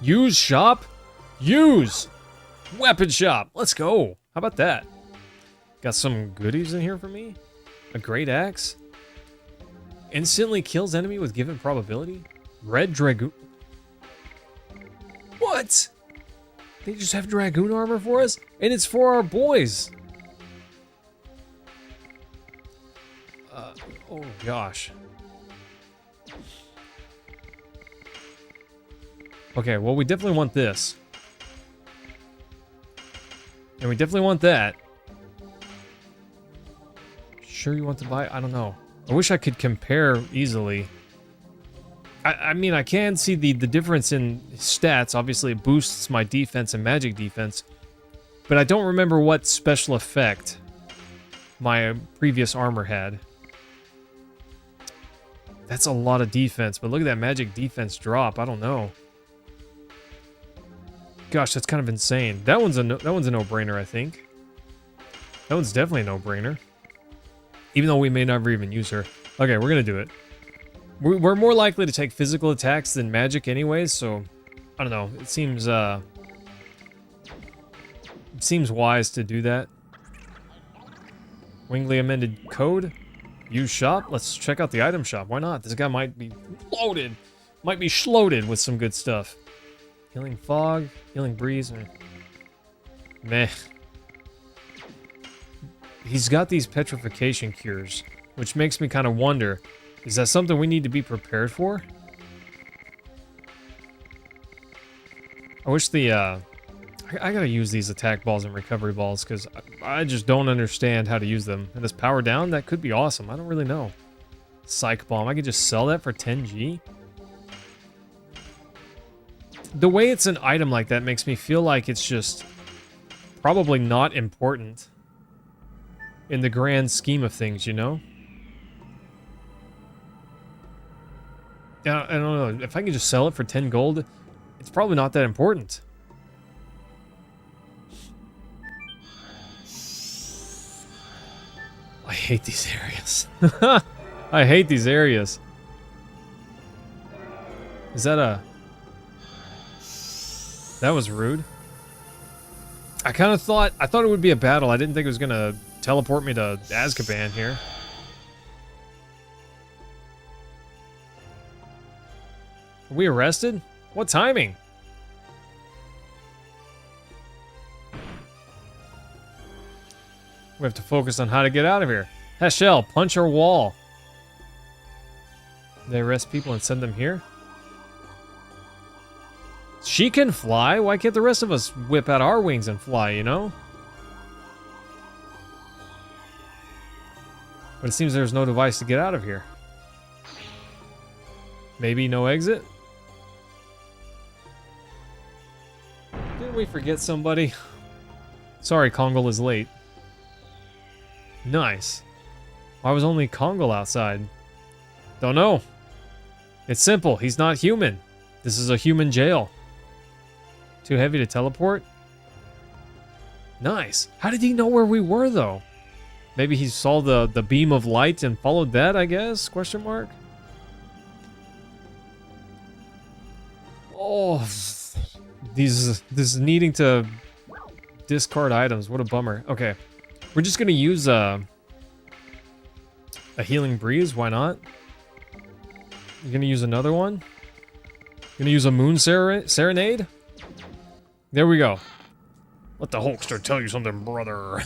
Speaker 1: Use shop? Use! Weapon shop! Let's go! How about that? Got some goodies in here for me? A great axe? Instantly kills enemy with given probability? Red Dragoon... What? They just have Dragoon armor for us? And it's for our boys! Oh gosh. Okay, well we definitely want this. And we definitely want that. Sure you want to buy? I don't know. I wish I could compare easily. I mean, I can see the difference in stats. Obviously, it boosts my defense and magic defense. But I don't remember what special effect my previous armor had. That's a lot of defense, but look at that magic defense drop. I don't know. Gosh, that's kind of insane. That one's a no-brainer, I think. That one's definitely a no-brainer. Even though we may never even use her. Okay, we're gonna do it. We're more likely to take physical attacks than magic anyways, so I don't know. It seems wise to do that. Wingley amended code. Use shop. Let's check out the item shop. Why not? This guy might be loaded. Might be shloaded with some good stuff. Healing fog, healing breeze. Meh. He's got these petrification cures, which makes me kind of wonder. Is that something we need to be prepared for? I wish the, I gotta use these attack balls and recovery balls, because I just don't understand how to use them. And this power down, that could be awesome. I don't really know. Psych bomb, I could just sell that for 10G? The way it's an item like that makes me feel like it's just probably not important in the grand scheme of things, you know? I don't know, if I can just sell it for 10 gold, it's probably not that important. I hate these areas. I hate these areas. Is that a... That was rude. I thought it would be a battle. I didn't think it was gonna teleport me to Azkaban here. Are we arrested? What timing? We have to focus on how to get out of here. Heschel, punch our wall. They arrest people and send them here? She can fly? Why can't the rest of us whip out our wings and fly, you know? But it seems there's no device to get out of here. Maybe no exit? Didn't we forget somebody? Sorry, Kongol is late. Nice. Why was only Kongol outside? Don't know. It's simple. He's not human. This is a human jail. Too heavy to teleport? Nice. How did he know where we were, though? Maybe he saw the beam of light and followed that, I guess? Question mark? Oh, this needing to discard items. What a bummer. Okay. We're just gonna use a healing breeze. Why not? You're gonna use another one? Gonna use a moon serenade? There we go. Let the Hulkster tell you something, brother.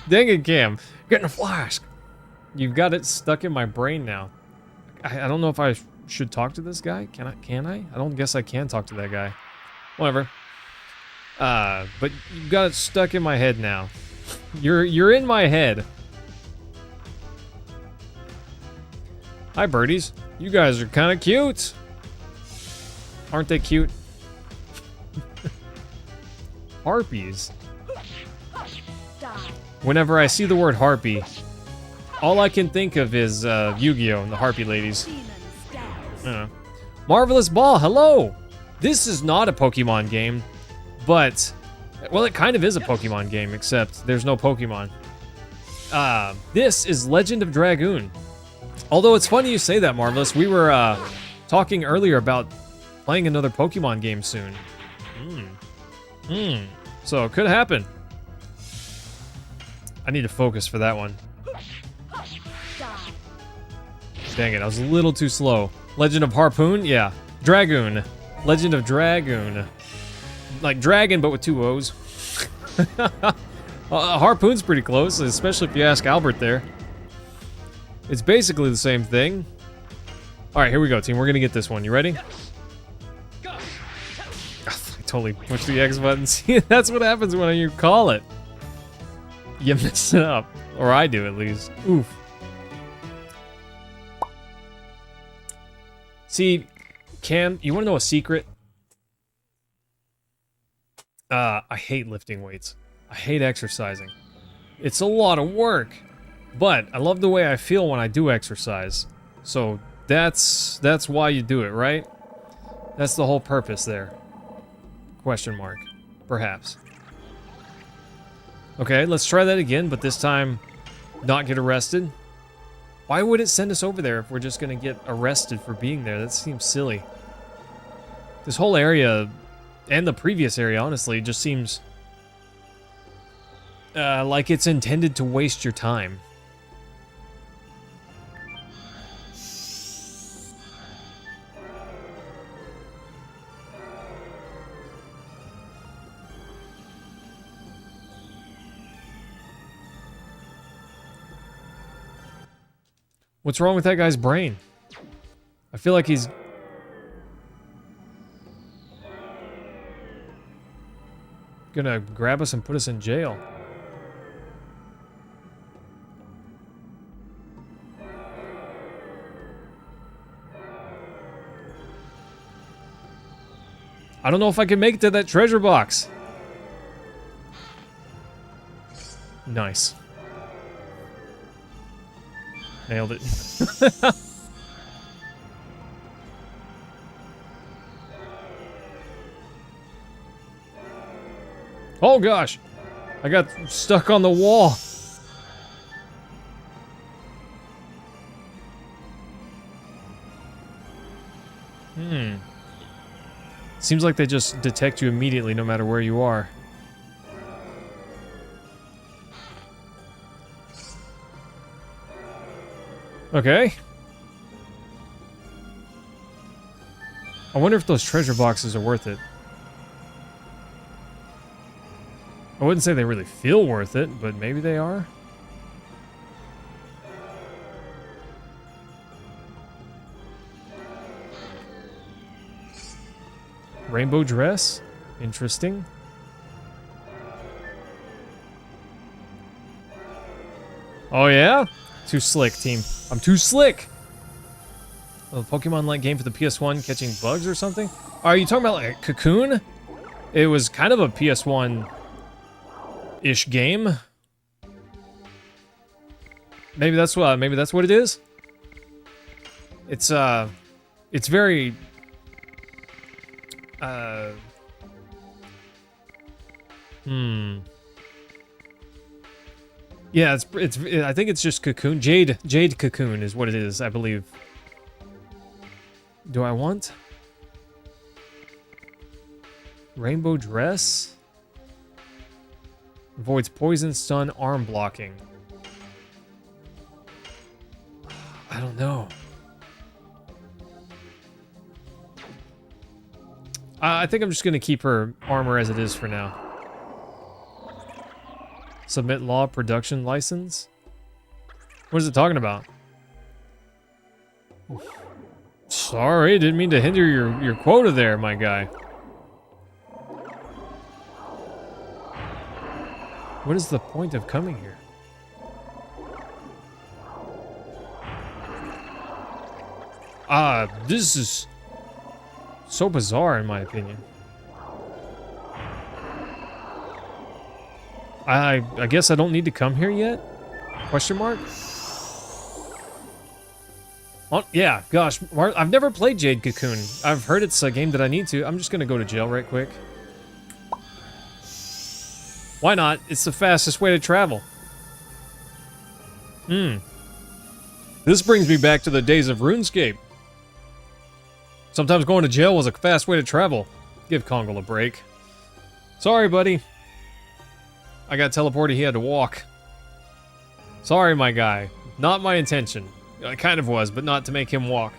Speaker 1: Dang it, Cam. Getting a flask. You've got it stuck in my brain now. I don't know if I should talk to this guy. Can I? I don't guess I can talk to that guy. Whatever. But you've got it stuck in my head now. You're in my head. Hi, birdies. You guys are kind of cute. Aren't they cute? Harpies. Whenever I see the word harpy, all I can think of is Yu-Gi-Oh! And the Harpy Ladies. Marvelous Ball, hello! This is not a Pokemon game, but... Well, it kind of is a Pokemon game, except there's no Pokemon. This is Legend of Dragoon. Although it's funny you say that, Marvelous. We were talking earlier about playing another Pokemon game soon. So it could happen. I need to focus for that one. Dang it, I was a little too slow. Legend of Harpoon? Yeah. Dragoon. Legend of Dragoon. Like dragon, but with two O's. Harpoon's pretty close, especially if you ask Albert there. It's basically the same thing. Alright, here we go, team. We're gonna get this one. You ready? I totally push the X button. See, that's what happens when you call it. You mess it up. Or I do, at least. Oof. See, Cam, you want to know a secret? I hate lifting weights. I hate exercising. It's a lot of work. But I love the way I feel when I do exercise. So that's why you do it, right? That's the whole purpose there. Question mark. Perhaps. Okay, let's try that again, but this time not get arrested. Why would it send us over there if we're just gonna get arrested for being there? That seems silly. This whole area, and the previous area, honestly, just seems like it's intended to waste your time. What's wrong with that guy's brain? I feel like he's... gonna grab us and put us in jail. I don't know if I can make it to that treasure box. Nice. Nailed it. Oh gosh! I got stuck on the wall. Seems like they just detect you immediately no matter where you are. Okay. I wonder if those treasure boxes are worth it. I wouldn't say they really feel worth it, but maybe they are. Rainbow dress? Interesting. Oh yeah? Too slick, team. I'm too slick! A Pokemon-like game for the PS1 catching bugs or something? Are you talking about like Cocoon? It was kind of a PS1-ish game. Maybe that's what it is? It's very yeah, I think it's just Cocoon. Jade Cocoon is what it is, I believe. Do I want rainbow dress? Avoids poison, stun, arm blocking. I don't know. I think I'm just gonna keep her armor as it is for now. Submit law production license? What is it talking about? Sorry, didn't mean to hinder your quota there, my guy. What is the point of coming here? This is so bizarre in my opinion. I guess I don't need to come here yet? Question mark? Oh, yeah, gosh, I've never played Jade Cocoon. I've heard it's a game that I need to. I'm just gonna go to jail right quick. Why not? It's the fastest way to travel. This brings me back to the days of RuneScape. Sometimes going to jail was a fast way to travel. Give Kongal a break. Sorry, buddy. I got teleported, he had to walk. Sorry, my guy. Not my intention. It kind of was, but not to make him walk.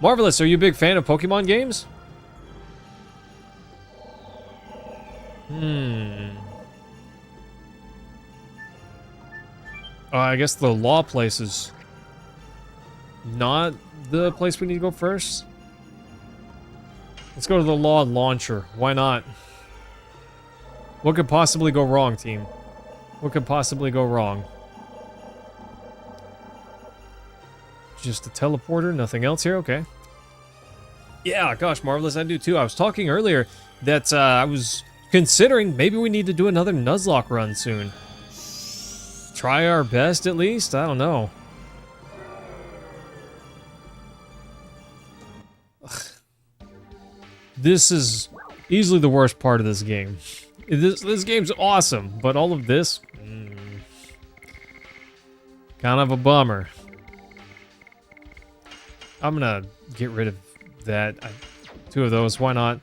Speaker 1: Marvelous, are you a big fan of Pokemon games? I guess the law place is not the place we need to go first. Let's go to the law launcher. Why not? What could possibly go wrong, team? What could possibly go wrong? Just a teleporter, nothing else here? Okay. Yeah, gosh, Marvelous, I do too. I was talking earlier that I was considering maybe we need to do another Nuzlocke run soon. Try our best at least? I don't know. Ugh. This is easily the worst part of this game. This game's awesome, but all of this... kind of a bummer. I'm gonna get rid of that. Two of those, why not?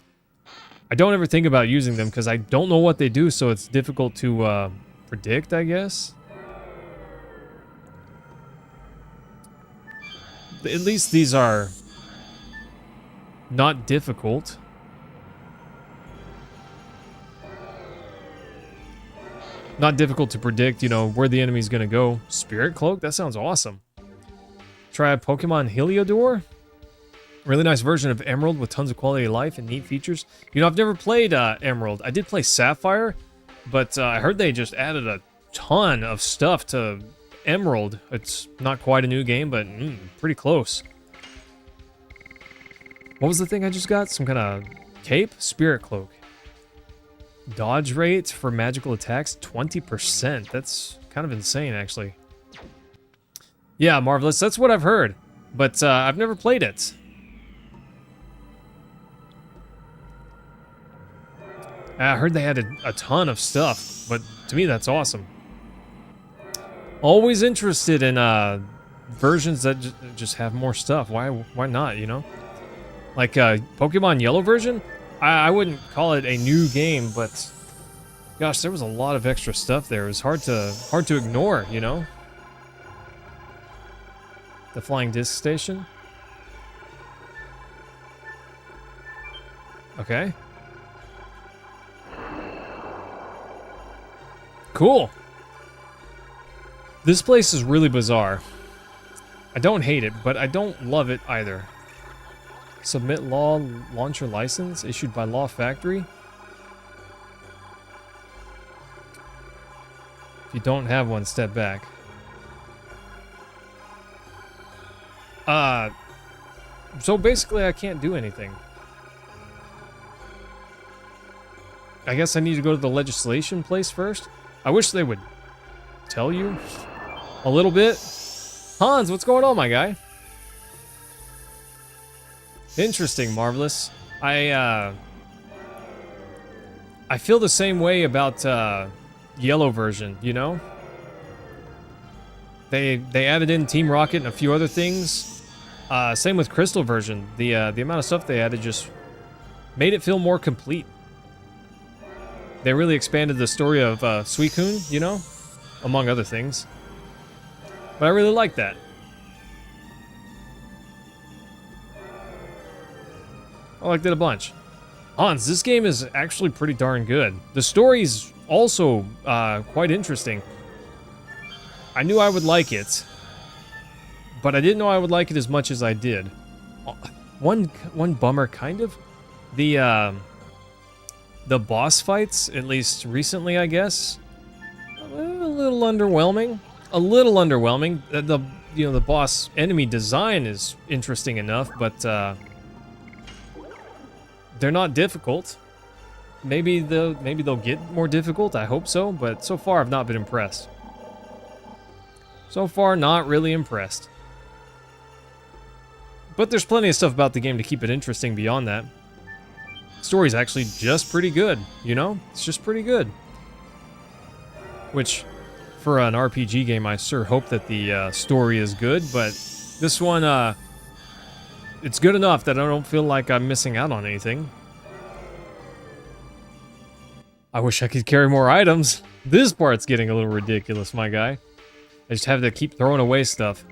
Speaker 1: I don't ever think about using them because I don't know what they do, so it's difficult to predict, I guess. At least these are not difficult. Not difficult to predict, you know, where the enemy's gonna go. Spirit Cloak? That sounds awesome. Try a Pokemon Heliodor? Really nice version of Emerald with tons of quality of life and neat features. You know, I've never played Emerald. I did play Sapphire, but I heard they just added a ton of stuff to Emerald. It's not quite a new game, but pretty close. What was the thing I just got? Some kind of cape? Spirit Cloak. Dodge rate for magical attacks, 20%. That's kind of insane, actually. Yeah, Marvelous. That's what I've heard. But I've never played it. I heard they added a ton of stuff, but to me that's awesome. Always interested in versions that just have more stuff. Why not, you know? Like Pokemon Yellow version? I wouldn't call it a new game, but gosh, there was a lot of extra stuff there. It was hard to ignore, you know? The Flying Disc Station. Okay. Cool. This place is really bizarre. I don't hate it, but I don't love it either. Submit law launcher license issued by Law Factory. If you don't have one, step back. So basically I can't do anything. I guess I need to go to the legislation place first. I wish they would tell you a little bit. Hans, what's going on, my guy? Interesting, Marvelous. I feel the same way about Yellow version, you know? They added in Team Rocket and a few other things. Same with Crystal version. The amount of stuff they added just made it feel more complete. They really expanded the story of Suicune, you know? Among other things. But I really like that. I liked it a bunch. Hans, this game is actually pretty darn good. The story's also quite interesting. I knew I would like it, but I didn't know I would like it as much as I did. One bummer, kind of. The boss fights, at least recently, I guess, a little underwhelming. A little underwhelming. The boss enemy design is interesting enough, but they're not difficult. Maybe they'll get more difficult. I hope so, but so far I've not been impressed. So far, not really impressed. But there's plenty of stuff about the game to keep it interesting beyond that. Story's actually just pretty good, you know? It's just pretty good. Which, for an RPG game, I sure hope that the story is good, but this one, it's good enough that I don't feel like I'm missing out on anything. I wish I could carry more items. This part's getting a little ridiculous, my guy. I just have to keep throwing away stuff.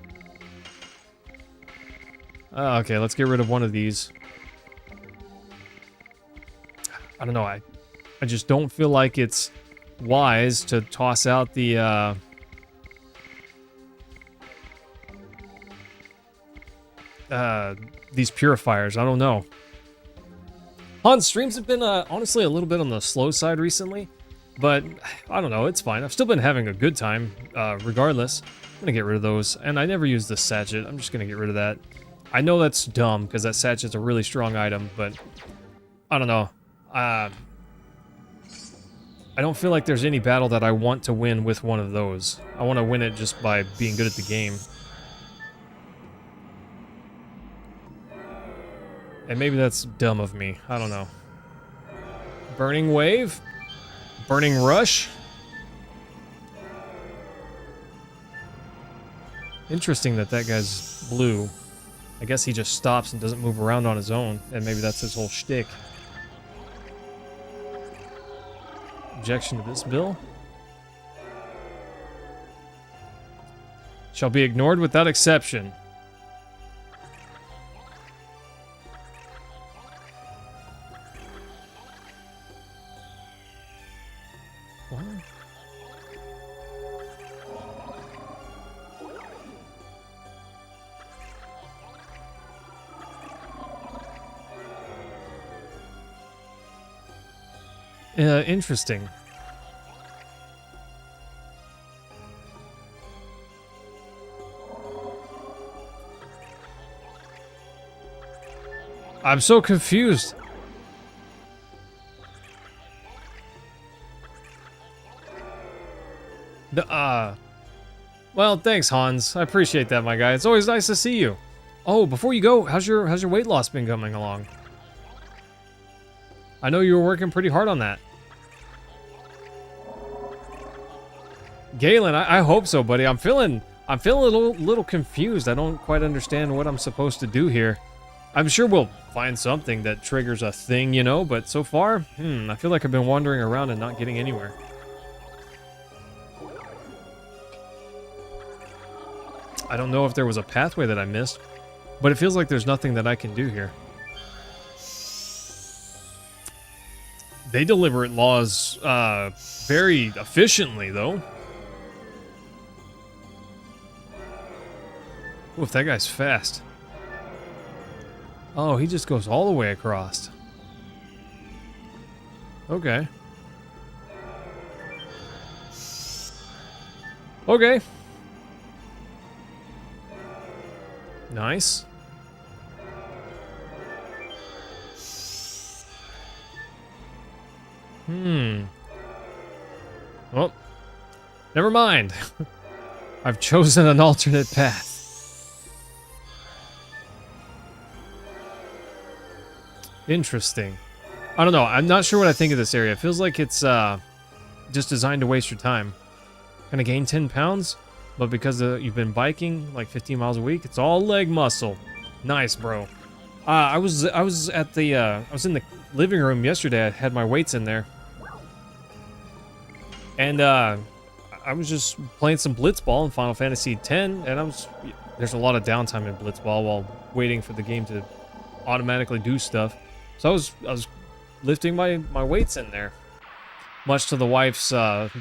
Speaker 1: Okay, let's get rid of one of these. I don't know, I just don't feel like it's wise to toss out the, these purifiers. I don't know. Hans, streams have been honestly a little bit on the slow side recently, but I don't know, it's fine. I've still been having a good time, regardless. I'm gonna get rid of those, and I never use the sachet. I'm just gonna get rid of that. I know that's dumb, because that sachet's a really strong item, but I don't know. I don't feel like there's any battle that I want to win with one of those. I want to win it just by being good at the game. And maybe that's dumb of me. I don't know. Burning Wave? Burning Rush? Interesting that that guy's blue. I guess he just stops and doesn't move around on his own, and maybe that's his whole shtick. Objection to this bill? Shall be ignored without exception. What? Interesting. I'm so confused. Well, thanks, Hans. I appreciate that, my guy. It's always nice to see you. Oh, before you go, how's your weight loss been coming along? I know you were working pretty hard on that. Galen, I hope so, buddy. I'm feeling a little confused. I don't quite understand what I'm supposed to do here. I'm sure we'll find something that triggers a thing, you know, but so far, I feel like I've been wandering around and not getting anywhere. I don't know if there was a pathway that I missed, but it feels like there's nothing that I can do here. They deliver laws very efficiently, though. Oof, that guy's fast. Oh, he just goes all the way across. Okay. Okay. Nice. Well, never mind. I've chosen an alternate path. Interesting. I don't know. I'm not sure what I think of this area. It feels like it's just designed to waste your time. Gonna gain 10 pounds, but because you've been biking like 15 miles a week, it's all leg muscle. Nice, bro. I was in the living room yesterday. I had my weights in there, and I was just playing some Blitzball in Final Fantasy X, and there's a lot of downtime in Blitzball while waiting for the game to automatically do stuff. So I was lifting my weights in there. Much to the wife's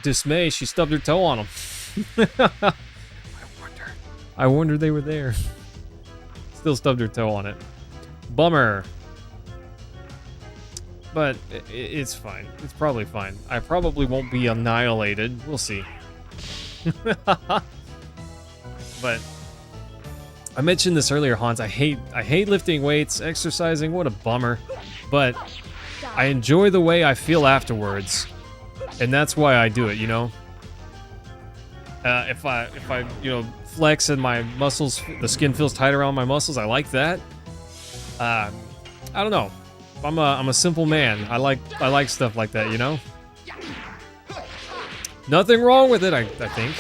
Speaker 1: dismay, she stubbed her toe on them. I wonder they were there. Still stubbed her toe on it. Bummer. But it's fine. It's probably fine. I probably won't be annihilated. We'll see. But I mentioned this earlier, Hans. I hate lifting weights, exercising. What a bummer. But I enjoy the way I feel afterwards, and that's why I do it. You know, if I flex and my muscles, the skin feels tight around my muscles. I like that. I don't know. I'm a simple man. I like stuff like that. You know. Nothing wrong with it. I think.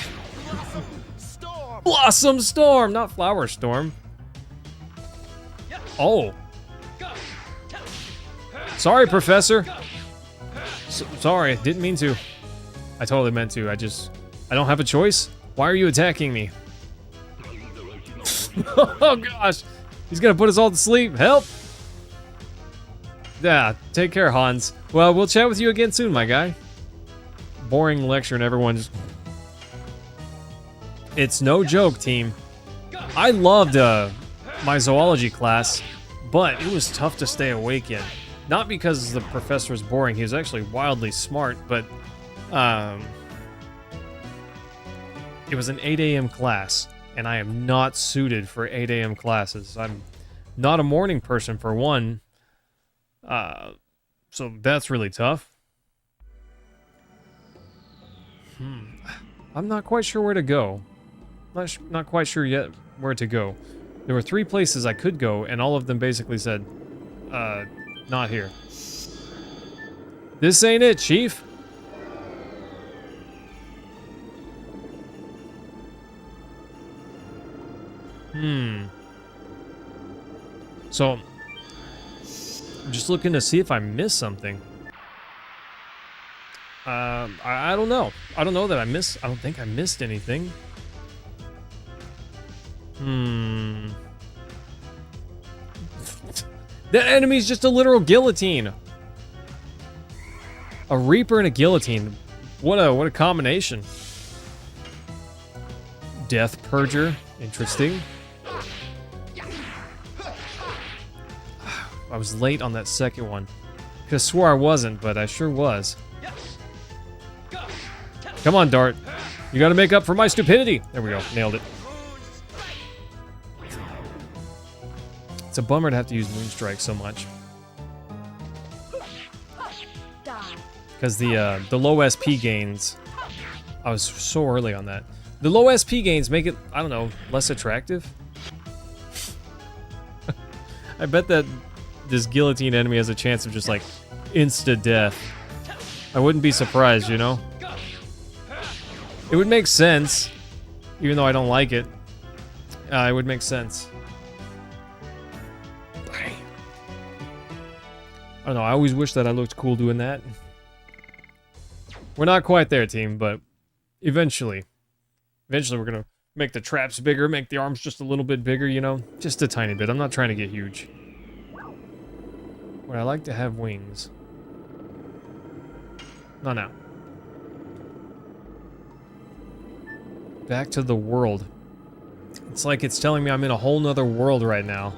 Speaker 1: Blossom Storm, not Flower Storm. Oh. Sorry, Professor. Sorry, didn't mean to. I totally meant to. I don't have a choice. Why are you attacking me? Oh gosh. He's gonna put us all to sleep. Help. Yeah, take care, Hans. Well, we'll chat with you again soon, my guy. Boring lecture and everyone just... It's no joke, team. I loved my zoology class, but it was tough to stay awake in. Not because the professor was boring. He was actually wildly smart, but it was an 8 a.m. class, and I am not suited for 8 a.m. classes. I'm not a morning person, for one. So that's really tough. I'm not quite sure where to go. Not quite sure yet where to go. There were 3 places I could go, and all of them basically said, not here. This ain't it, Chief. So, I'm just looking to see if I missed something. I don't know. I don't know that I missed. I don't think I missed anything. That enemy's just a literal guillotine. A Reaper and a guillotine. What a combination. Death Purger. Interesting. I was late on that second one. Could've swore I wasn't, but I sure was. Come on, Dart. You gotta make up for my stupidity. There we go. Nailed it. It's a bummer to have to use Moonstrike so much. Because the low SP gains... I was so early on that. The low SP gains make it, I don't know, less attractive? I bet that this guillotine enemy has a chance of just, like, insta-death. I wouldn't be surprised, you know? It would make sense, even though I don't like it. It would make sense. I don't know, I always wish that I looked cool doing that. We're not quite there, team, but eventually. Eventually we're gonna make the traps bigger, make the arms just a little bit bigger, you know? Just a tiny bit. I'm not trying to get huge. Would I like to have wings? Not now. Back to the world. It's like it's telling me I'm in a whole nother world right now.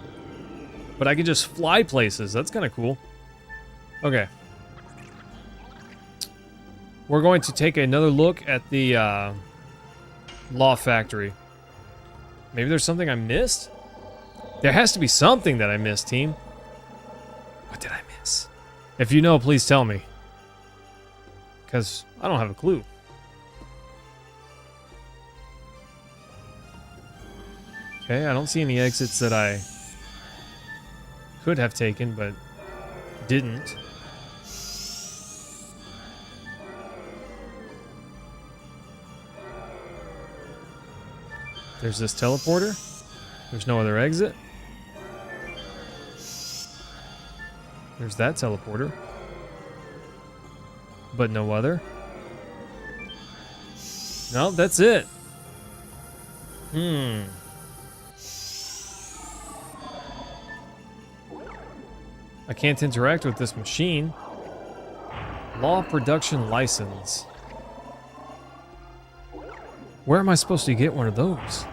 Speaker 1: But I can just fly places. That's kind of cool. Okay. We're going to take another look at the Law Factory. Maybe there's something I missed? There has to be something that I missed, team. What did I miss? If you know, please tell me. Because I don't have a clue. Okay, I don't see any exits that I could have taken, but didn't. There's this teleporter. There's no other exit. There's that teleporter. But no other. No, that's it. I can't interact with this machine. Law production license. Where am I supposed to get one of those?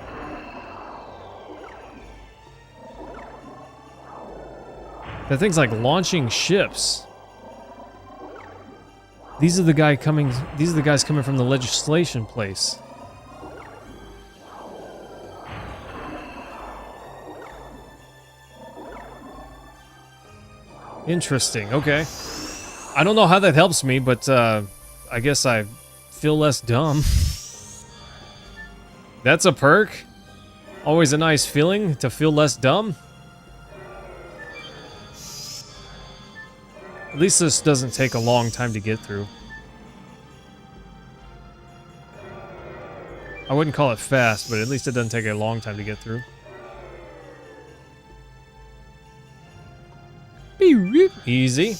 Speaker 1: That thing's like launching ships. These are the guys coming from the legislation place. Interesting, okay. I don't know how that helps me, but I guess I feel less dumb. That's a perk. Always a nice feeling to feel less dumb. At least this doesn't take a long time to get through. I wouldn't call it fast, but at least it doesn't take a long time to get through. Easy.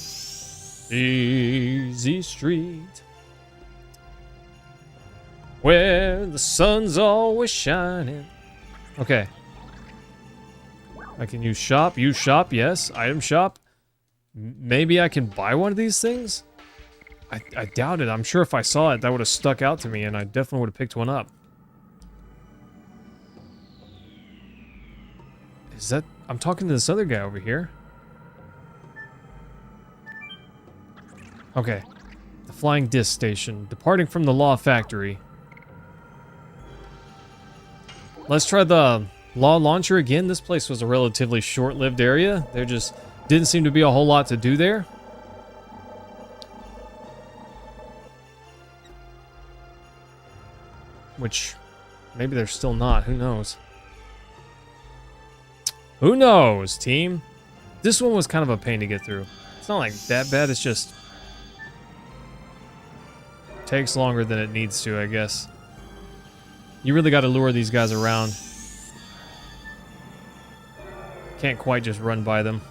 Speaker 1: Easy street. Where the sun's always shining. Okay. I can use shop. Use shop, yes. Item shop. Maybe I can buy one of these things? I doubt it. I'm sure if I saw it, that would have stuck out to me, and I definitely would have picked one up. Is that... I'm talking to this other guy over here. Okay. The flying disc station. Departing from the Law Factory. Let's try the Law Launcher again. This place was a relatively short-lived area. There just didn't seem to be a whole lot to do there. Which, maybe there's still not. Who knows? Who knows, team? This one was kind of a pain to get through. It's not like that bad. It's just takes longer than it needs to, I guess. You really got to lure these guys around. Can't quite just run by them.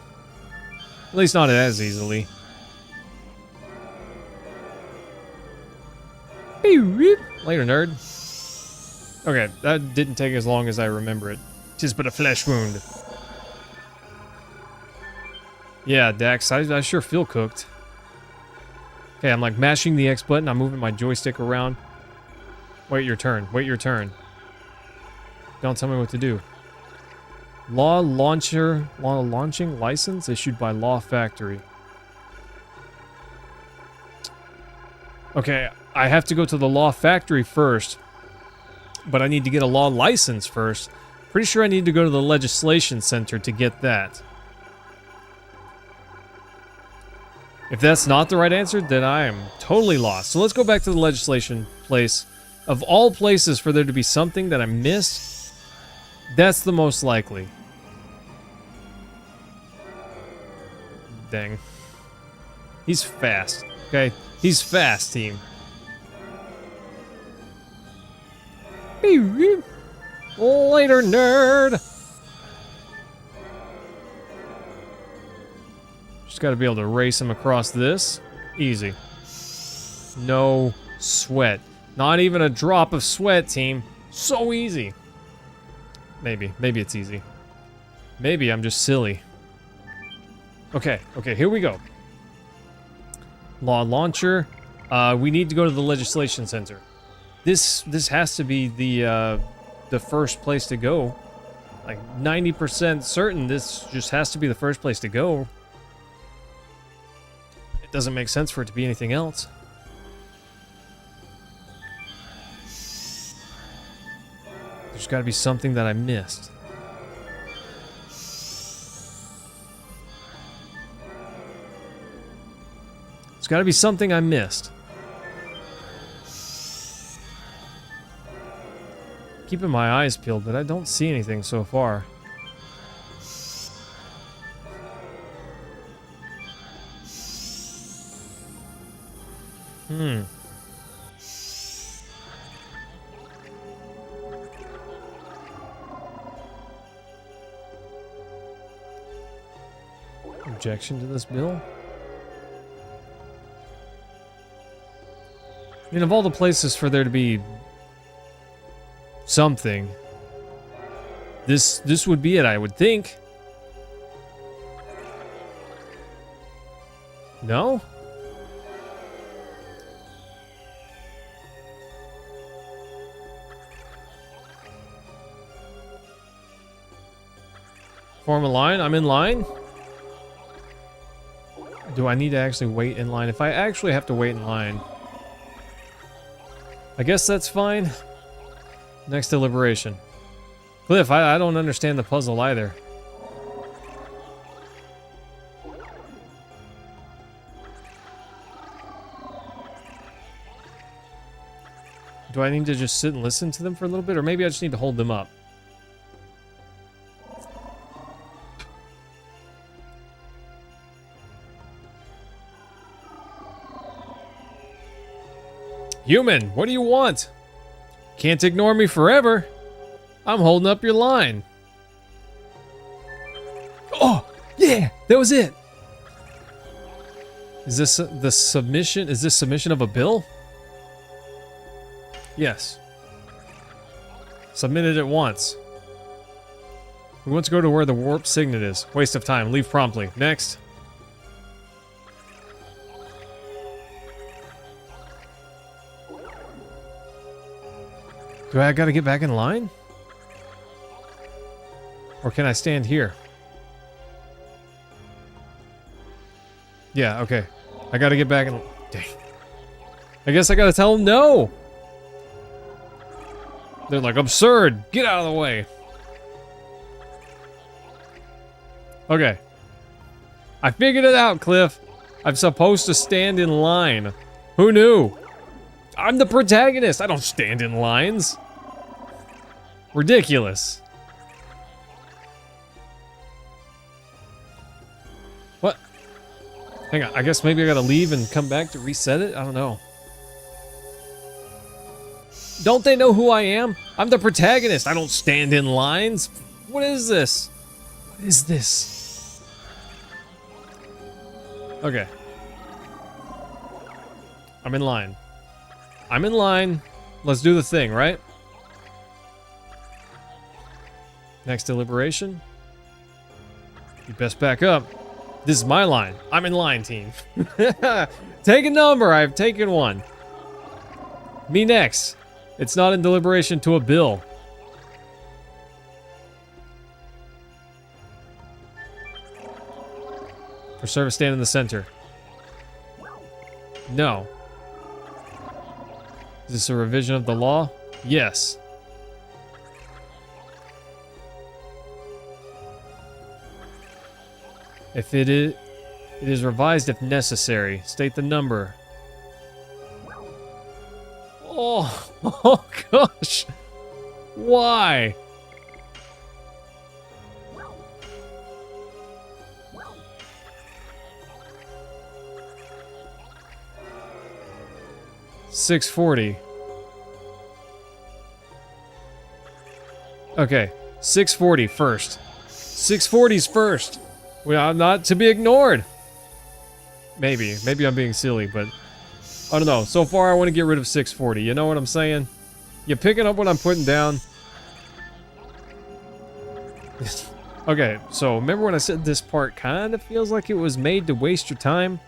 Speaker 1: At least not as easily. Later, nerd. Okay, that didn't take as long as I remember it. 'Tis but a flesh wound. Yeah, Dax, I sure feel cooked. Okay, I'm like mashing the X button. I'm moving my joystick around. Wait your turn. Wait your turn. Don't tell me what to do. Law launching license issued by Law Factory. Okay, I have to go to the Law Factory first, but I need to get a law license first. Pretty sure I need to go to the Legislation Center to get that. If that's not the right answer, then I am totally lost. So let's go back to the legislation place. Of all places for there to be something that I missed, that's the most likely. Dang. He's fast, okay? He's fast, team. Later, nerd! Just gotta be able to race him across this. Easy. No sweat. Not even a drop of sweat, team. So easy. Maybe. Maybe it's easy. Maybe I'm just silly. Okay, here we go. Law launcher. We need to go to the Legislation Center. This has to be the first place to go. Like 90% certain this just has to be the first place to go. It doesn't make sense for it to be anything else. There's got to be something that I missed. There's got to be something I missed. Keeping my eyes peeled, but I don't see anything so far. Objection to this bill? I mean, of all the places for there to be something, this would be it, I would think. No? Form a line? I'm in line? Do I need to actually wait in line? If I actually have to wait in line, I guess that's fine. Next deliberation. Cliff, I don't understand the puzzle either. Do I need to just sit and listen to them for a little bit? Or maybe I just need to hold them up? Human, what do you want? Can't ignore me forever. I'm holding up your line. Oh, yeah, that was it. Is this the submission? Is this submission of a bill? Yes. Submitted at once. We want to go to where the warp signet is. Waste of time. Leave promptly. Next. Do I gotta get back in line? Or can I stand here? Yeah, okay. I gotta get back in... Dang. I guess I gotta tell them no. They're like, absurd. Get out of the way. Okay. I figured it out, Cliff. I'm supposed to stand in line. Who knew? I'm the protagonist. I don't stand in lines. Ridiculous. What? Hang on. I guess maybe I gotta leave and come back to reset it? I don't know. Don't they know who I am? I'm the protagonist. I don't stand in lines. What is this? What is this? Okay. I'm in line. I'm in line. Let's do the thing, right? Next deliberation. You best back up. This is my line. I'm in line, team. Take a number. I've taken one. Me next. It's not in deliberation to a bill. For service, stand in the center. No. Is this a revision of the law? Yes. If it is revised if necessary. State the number. Oh, oh gosh. Why? $640. Okay, $640 first. $640's first. Well, not to be ignored. Maybe I'm being silly, but I don't know. So far, I want to get rid of $640. You know what I'm saying? You picking up what I'm putting down? Okay, so remember when I said this part kind of feels like it was made to waste your time?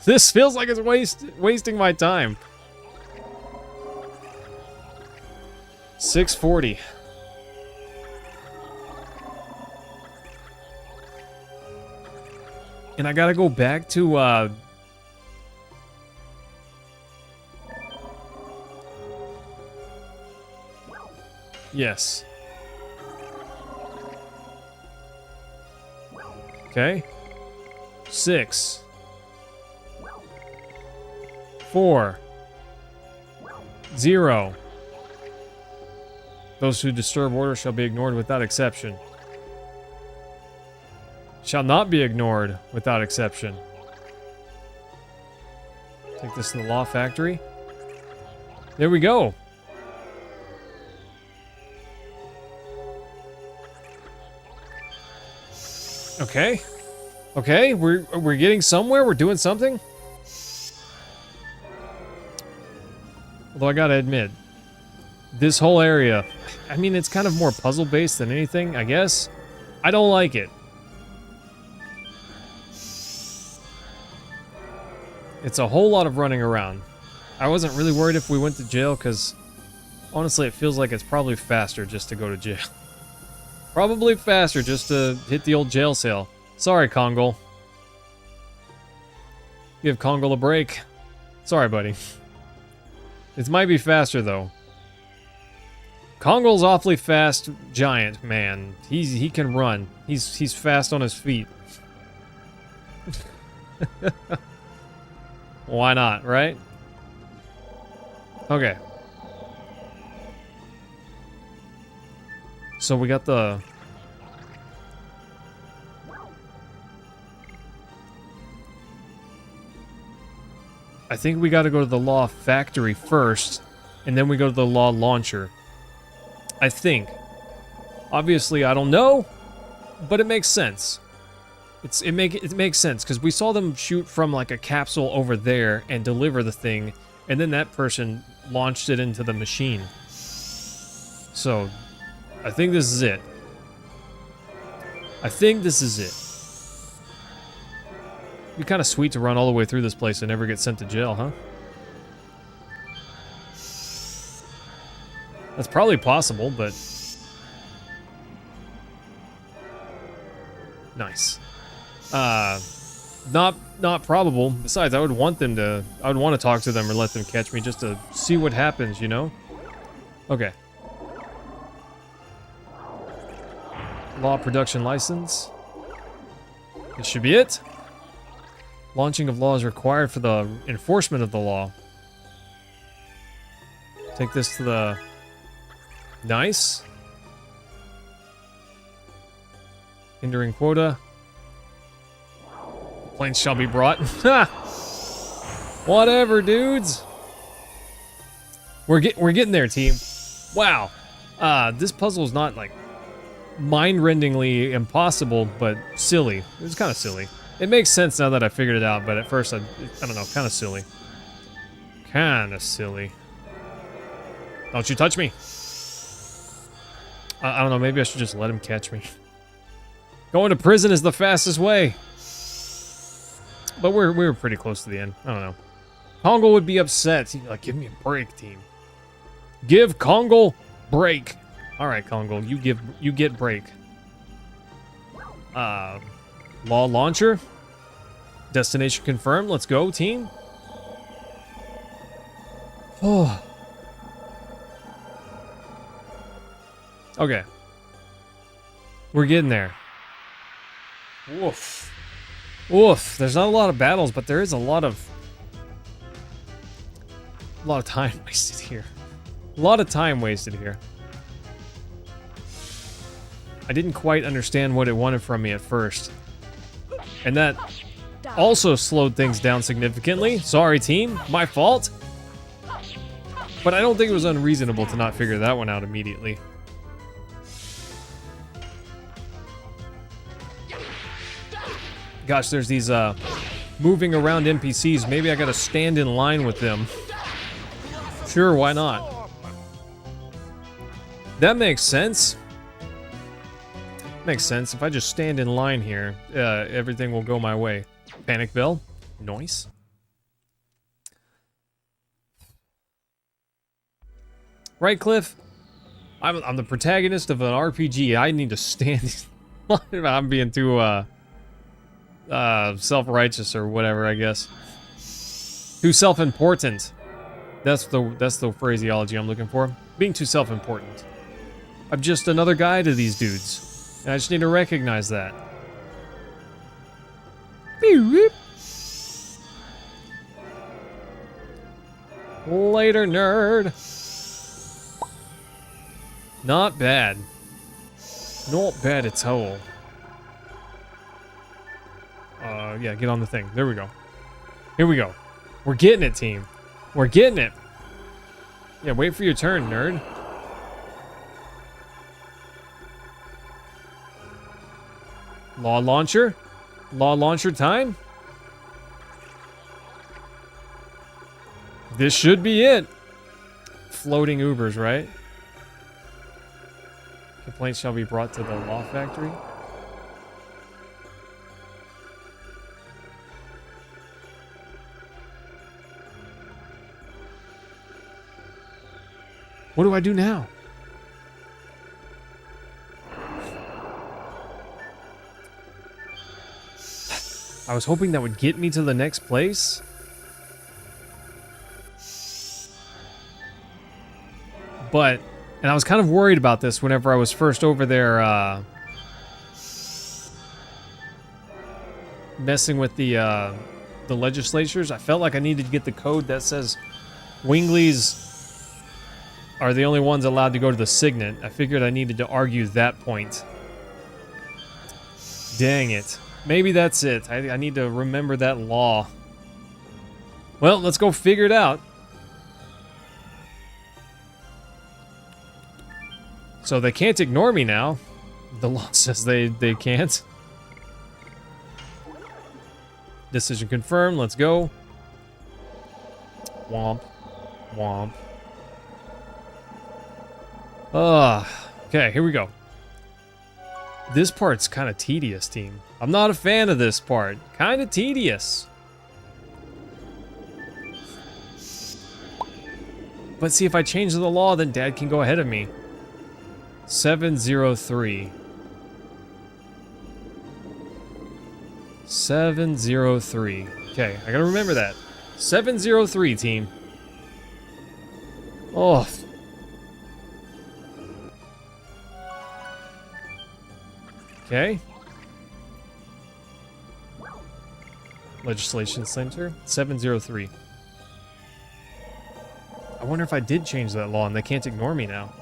Speaker 1: This feels like it's wasting my time. $640. And I gotta go back to, yes. Okay. 6. 4. 0. Those who disturb order shall be ignored without exception. Shall not be ignored without exception. Take this to the law factory. There we go. Okay. Okay, we're getting somewhere. We're doing something. Although I gotta admit, this whole area, I mean, it's kind of more puzzle-based than anything, I guess. I don't like it. It's a whole lot of running around. I wasn't really worried if we went to jail, because honestly, it feels like it's probably faster just to go to jail. Probably faster just to hit the old jail cell. Sorry, Kongal. Give Kongal a break. Sorry, buddy. It might be faster, though. Kongal's awfully fast giant, man. He can run. He's fast on his feet. Why not, right? Okay. So we got the... I think we got to go to the law factory first, and then we go to the law launcher. I think. Obviously, I don't know, but it makes sense. It makes sense, because we saw them shoot from like a capsule over there and deliver the thing, and then that person launched it into the machine. So, I think this is it. I think this is it. It'd be kind of sweet to run all the way through this place and never get sent to jail, huh? That's probably possible, but... Nice. Not probable. Besides, I would want to talk to them or let them catch me just to see what happens, you know? Okay. Law production license. This should be it. Launching of law is required for the enforcement of the law. Take this to the... Nice. Hindering quota. Planes shall be brought. Whatever, dudes. We're getting there, team. Wow. This puzzle is not like mind-rendingly impossible, but silly. It's kind of silly. It makes sense now that I figured it out, but at first I don't know, kind of silly. Kind of silly. Don't you touch me. I don't know, maybe I should just let him catch me. Going to prison is the fastest way. But we were pretty close to the end. I don't know. Kongo would be upset. He'd be like, give me a break, team. Give Kongo break. All right, Kongo, you get break. Law launcher. Destination confirmed. Let's go, team. Oh. Okay. We're getting there. Woof. Woof. There's not a lot of battles, but there is a lot of time wasted here. A lot of time wasted here. I didn't quite understand what it wanted from me at first. And that also slowed things down significantly. Sorry, team. My fault. But I don't think it was unreasonable to not figure that one out immediately. Gosh, there's these moving around NPCs. Maybe I gotta stand in line with them. Sure, why not? That makes sense. Makes sense. If I just stand in line here, everything will go my way. Panic bell. Noise. Right, Cliff? I'm the protagonist of an RPG. I need to stand in line. I'm being too, self-righteous or whatever, I guess. Too self-important. That's the phraseology I'm looking for. Being too self-important. I'm just another guy to these dudes. And I just need to recognize that. Later, nerd. Not bad. Not bad at all. Yeah, get on the thing. There we go. Here we go. We're getting it, team. We're getting it. Yeah, wait for your turn, nerd. Law launcher? Law launcher time? This should be it. Floating Ubers, right? Complaints shall be brought to the law factory. What do I do now? I was hoping that would get me to the next place. But, and I was kind of worried about this whenever I was first over there, messing with the legislatures. I felt like I needed to get the code that says Winglies are the only ones allowed to go to the Signet. I figured I needed to argue that point. Dang it. Maybe that's it. I need to remember that law. Well, let's go figure it out. So they can't ignore me now. The law says they can't. Decision confirmed. Let's go. Womp. Womp. Okay, here we go. This part's kind of tedious, team. I'm not a fan of this part. Kind of tedious. But see, if I change the law, then Dad can go ahead of me. 703. 703. Okay, I gotta remember that. 703, team. Oh. Okay. Legislation Center, 703. I wonder if I did change that law and they can't ignore me now.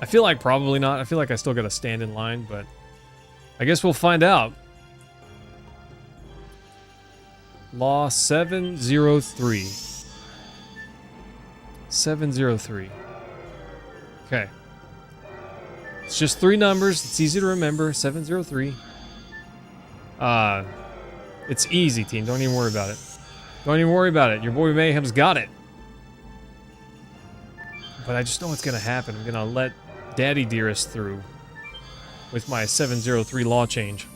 Speaker 1: I feel like probably not. I feel like I still gotta stand in line, but I guess we'll find out. Law 703. 703. Okay. It's just 3 numbers. It's easy to remember. 703. It's easy, team. Don't even worry about it. Don't even worry about it. Your boy Mayhem's got it. But I just know what's gonna happen. I'm gonna let Daddy Dearest through with my 703 law change.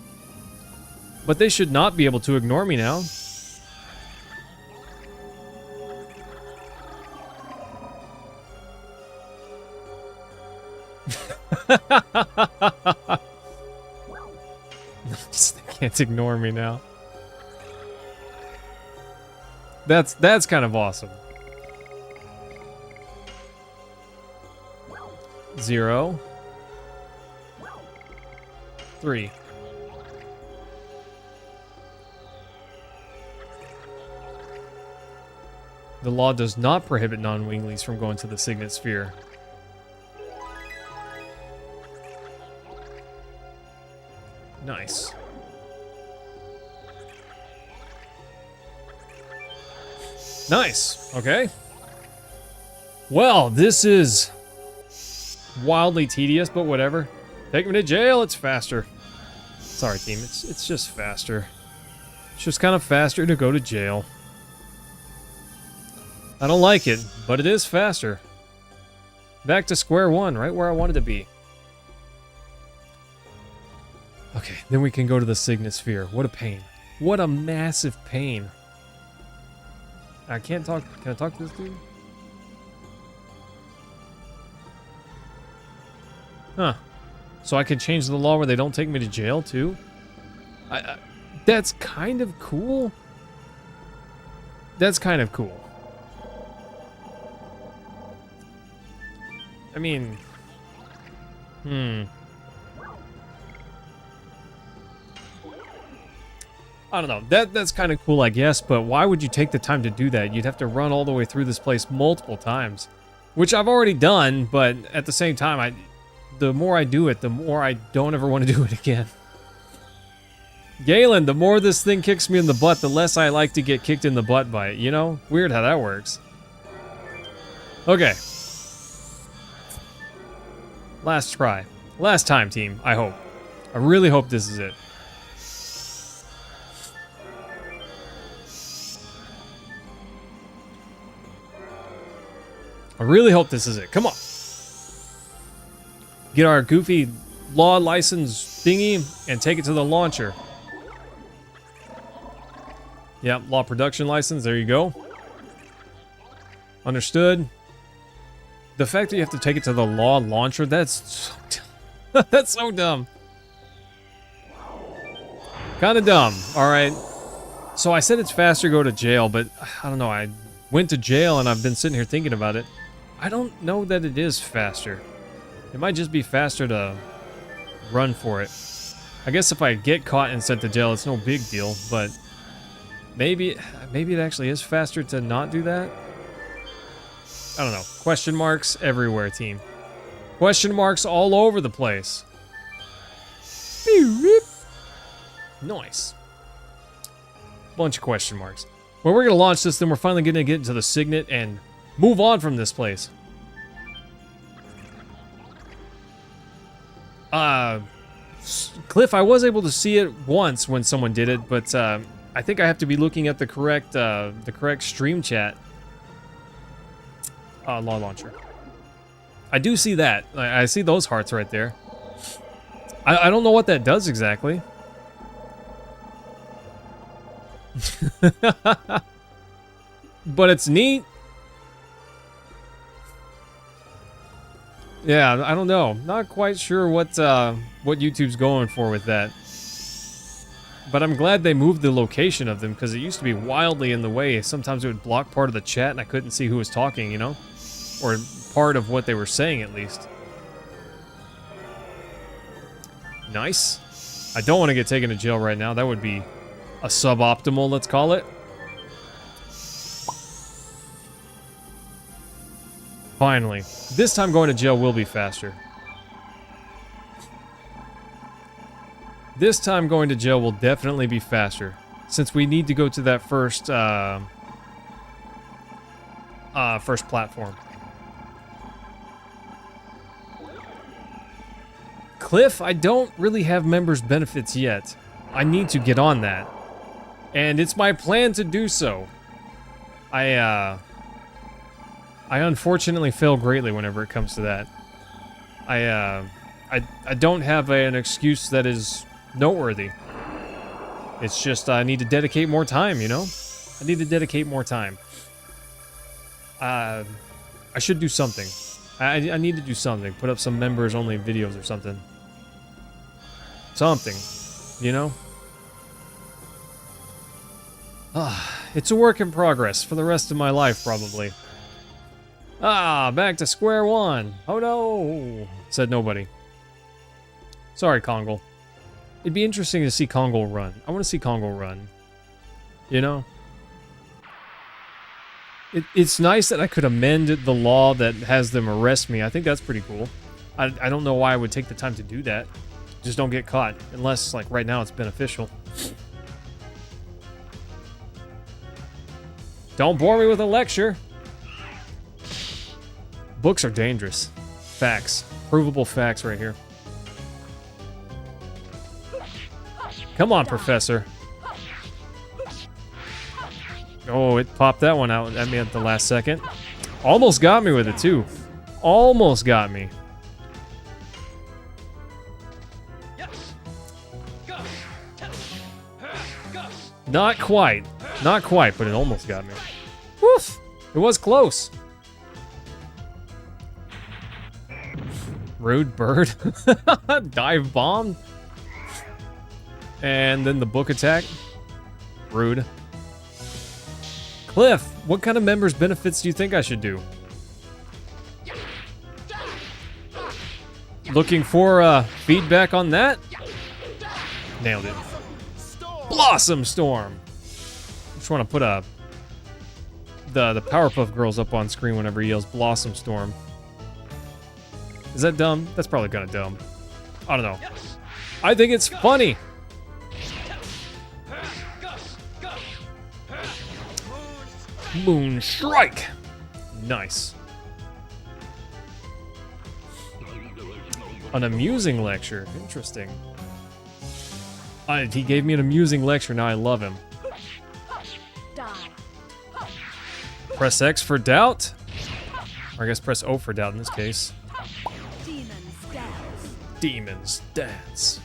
Speaker 1: But they should not be able to ignore me now. They can't ignore me now. That's kind of awesome. 0 3. The law does not prohibit non-winglies from going to the Signet Sphere. Nice. Nice. Okay. Well, this is wildly tedious, but whatever. Take me to jail. It's faster. Sorry, team. It's just faster. It's just kind of faster to go to jail. I don't like it, but it is faster. Back to square one, right where I wanted to be. Okay, then we can go to the Signet Sphere. What a pain. What a massive pain. I can't talk. Can I talk to this dude? Huh. So I could change the law where they don't take me to jail, too? That's kind of cool. That's kind of cool. I mean... I don't know. That's kind of cool, I guess, but why would you take the time to do that? You'd have to run all the way through this place multiple times. Which I've already done, but at the same time, the more I do it, the more I don't ever want to do it again. Galen, the more this thing kicks me in the butt, the less I like to get kicked in the butt by it, you know? Weird how that works. Okay. Last try. Last time, team, I hope. I really hope this is it. I really hope this is it. Come on. Get our goofy law license thingy and take it to the launcher. Yep, law production license. There you go. Understood. The fact that you have to take it to the law launcher, that's so dumb. That's so dumb. Kind of dumb. All right. So I said it's faster to go to jail, but I don't know. I went to jail and I've been sitting here thinking about it. I don't know that it is faster. It might just be faster to run for it. I guess if I get caught and sent to jail, it's no big deal, but maybe it actually is faster to not do that. I don't know. Question marks everywhere, team. Question marks all over the place. Nice. Bunch of question marks. Well, we're going to launch this, then we're finally going to get into the Signet and move on from this place. Cliff, I was able to see it once when someone did it, but I think I have to be looking at the correct stream chat. Law launcher. I do see that. I see those hearts right there. I don't know what that does exactly. But it's neat. Yeah, I don't know. Not quite sure what YouTube's going for with that. But I'm glad they moved the location of them, because it used to be wildly in the way. Sometimes it would block part of the chat and I couldn't see who was talking, you know? Or part of what they were saying, at least. Nice. I don't want to get taken to jail right now. That would be a suboptimal, let's call it. Finally. This time going to jail will be faster. This time going to jail will definitely be faster, since we need to go to that first platform. Cliff, I don't really have members benefits yet. I need to get on that. And it's my plan to do so. I unfortunately fail greatly whenever it comes to that. I don't have an excuse that is noteworthy. It's just I need to dedicate more time, you know? I need to dedicate more time. I should do something. I need to do something. Put up some members-only videos or something. Something, you know? It's a work in progress for the rest of my life, probably. Back to square one. Oh no, said nobody. Sorry, Kongle. It'd be interesting to see Kongle run. I want to see Kongle run. You know? It's nice that I could amend the law that has them arrest me. I think that's pretty cool. I don't know why I would take the time to do that. Just don't get caught. Unless, like, right now it's beneficial. Don't bore me with a lecture. Books are dangerous. Facts. Provable facts right here. Come on, Professor. Oh, it popped that one out at me at the last second. Almost got me with it, too. Almost got me. Not quite. Not quite, but it almost got me. Woof! It was close. Rude bird. Dive bomb. And then the book attack. Rude. Cliff, what kind of members benefits do you think I should do? Looking for feedback on that? Nailed it. Blossom Storm. Just want to put the Powerpuff Girls up on screen whenever he yells Blossom Storm. Is that dumb? That's probably kind of dumb. I don't know. I think it's funny. Moon Strike. Nice. An amusing lecture. Interesting. He gave me an amusing lecture. Now I love him. Press X for doubt. Or I guess press O for doubt in this case. Demons dance.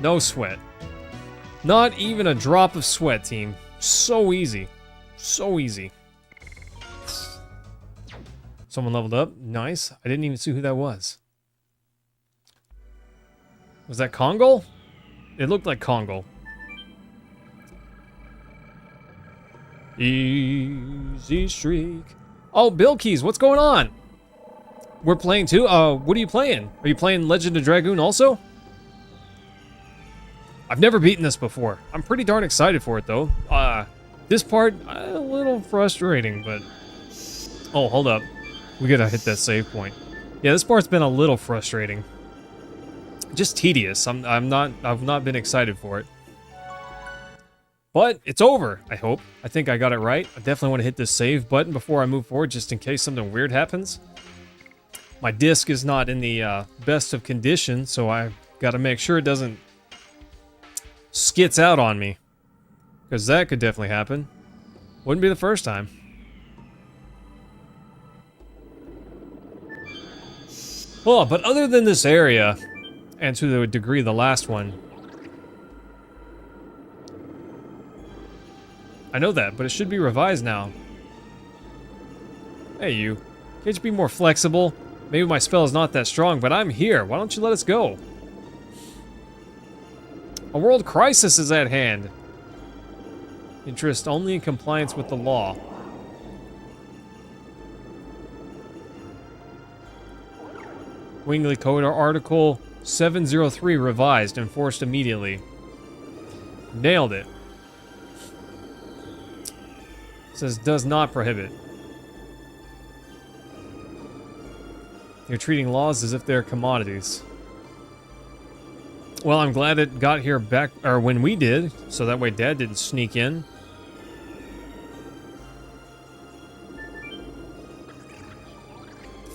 Speaker 1: No sweat. Not even a drop of sweat, team. So easy. So easy. Someone leveled up. Nice. I didn't even see who that was. Was that Kongle? It looked like Kongle. Easy streak. Oh, Bill Keys, what's going on? We're playing too? What are you playing? Are you playing Legend of Dragoon also? I've never beaten this before. I'm pretty darn excited for it, though. This part, a little frustrating, but... Oh, hold up. We gotta hit that save point. Yeah, this part's been a little frustrating. Just tedious. I've not been excited for it. But it's over, I hope. I think I got it right. I definitely want to hit this save button before I move forward, just in case something weird happens. My disc is not in the best of condition, so I've got to make sure it doesn't skits out on me. Because that could definitely happen. Wouldn't be the first time. Well, but other than this area, and to the degree the last one, I know that, but it should be revised now. Hey, you. Can't you be more flexible? Maybe my spell is not that strong, but I'm here. Why don't you let us go? A world crisis is at hand. Interest only in compliance with the law. Wingley Code Article 703 revised, enforced immediately. Nailed it. Says does not prohibit. You're treating laws as if they're commodities. Well, I'm glad it got here back, or when we did, so that way Dad didn't sneak in.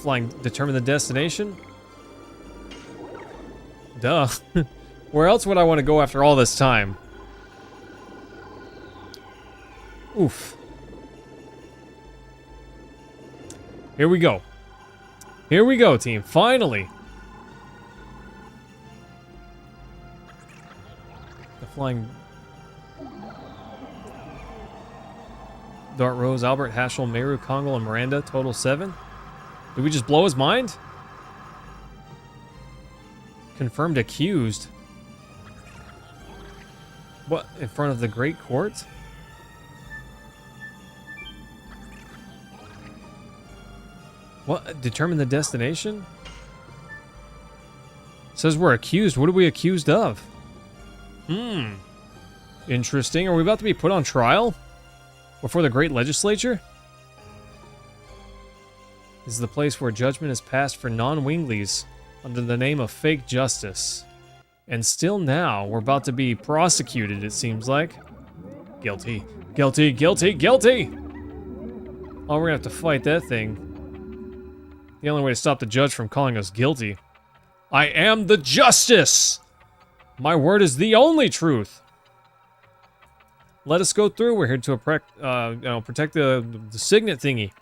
Speaker 1: Flying, determine the destination? Duh. Where else would I want to go after all this time? Oof. Here we go. Here we go, team. Finally. The flying... Dart Rose, Albert, Haschel, Meru, Kongal, and Miranda. Total 7. Did we just blow his mind? Confirmed accused. What? In front of the Great Court? What? Determine the destination? Says we're accused. What are we accused of? Interesting. Are we about to be put on trial? Before the Great Legislature? This is the place where judgment is passed for non-Wingleys under the name of fake justice. And still now, we're about to be prosecuted, it seems like. Guilty. Guilty, guilty, guilty! Oh, we're gonna have to fight that thing. The only way to stop the judge from calling us guilty. I am the justice! My word is the only truth! Let us go through. We're here to protect the signet thingy.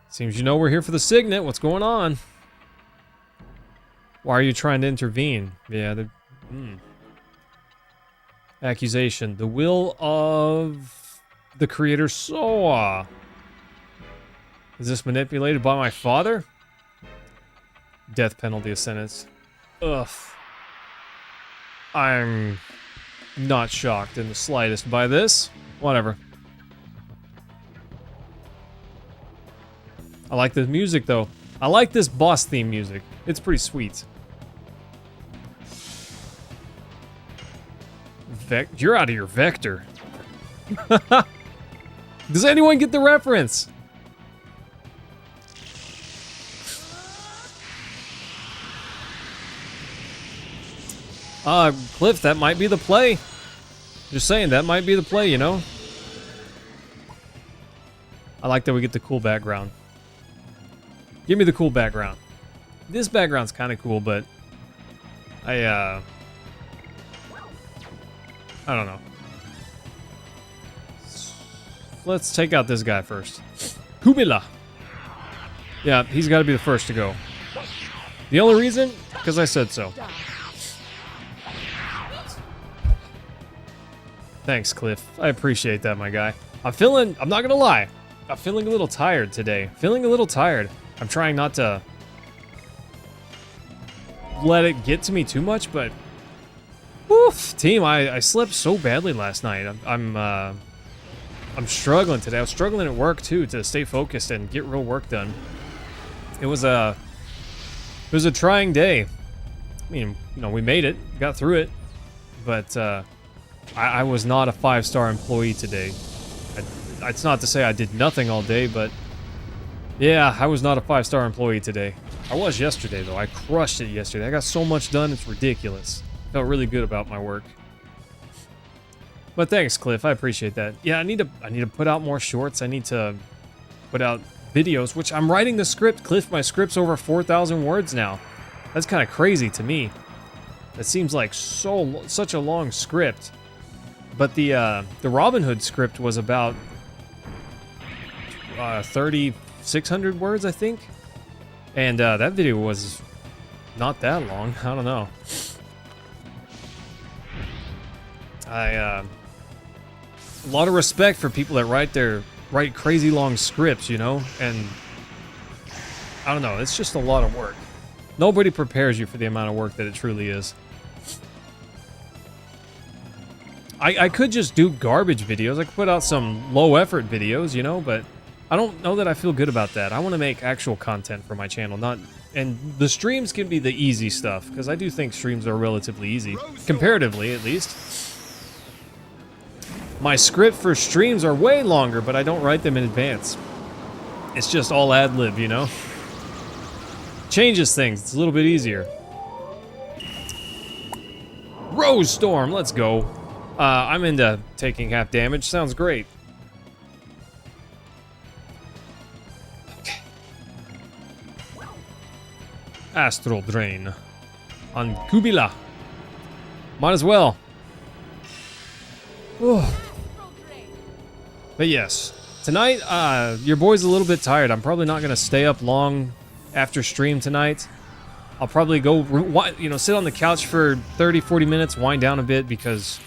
Speaker 1: Seems you know we're here for the signet. What's going on? Why are you trying to intervene? Yeah, accusation. The will of the creator Soa. Is this manipulated by my father? Death penalty is sentenced. Ugh. I'm not shocked in the slightest by this. Whatever. I like the music, though. I like this boss theme music. It's pretty sweet. You're out of your vector. Does anyone get the reference? Cliff, that might be the play. Just saying, that might be the play, you know? I like that we get the cool background. Give me the cool background. This background's kind of cool, but I don't know. Let's take out this guy first. Hubila. Yeah, he's got to be the first to go. The only reason? Because I said so. Thanks, Cliff. I appreciate that, my guy. I'm not gonna lie, I'm feeling a little tired today. Feeling a little tired. I'm trying not to let it get to me too much, but woof, team, I slept so badly last night. I'm struggling today. I was struggling at work too to stay focused and get real work done. It was a trying day. I mean, you know, we made it, got through it, but I was not a 5-star employee today. It's not to say I did nothing all day, but yeah, I was not a 5-star employee today. I was yesterday, though. I crushed it yesterday. I got so much done, it's ridiculous. Felt really good about my work. But thanks, Cliff. I appreciate that. Yeah, I need to put out more shorts. I need to put out videos, which I'm writing the script. Cliff, my script's over 4,000 words now. That's kind of crazy to me. That seems like such a long script. But the Robin Hood script was about 3,600 words, I think. And that video was not that long. I don't know. A lot of respect for people that write crazy long scripts, you know? And I don't know, it's just a lot of work. Nobody prepares you for the amount of work that it truly is. I could just do garbage videos. I could put out some low effort videos, you know, but I don't know that I feel good about that. I want to make actual content for my channel, not... And the streams can be the easy stuff, because I do think streams are relatively easy. Comparatively, at least. My script for streams are way longer, but I don't write them in advance. It's just all ad-lib, you know? Changes things. It's a little bit easier. Rose Storm, let's go. I'm into taking half damage. Sounds great. Okay. Astral Drain. On Kubila. Might as well. But yes. Tonight, your boy's a little bit tired. I'm probably not going to stay up long after stream tonight. I'll probably go, sit on the couch for 30, 40 minutes, wind down a bit, because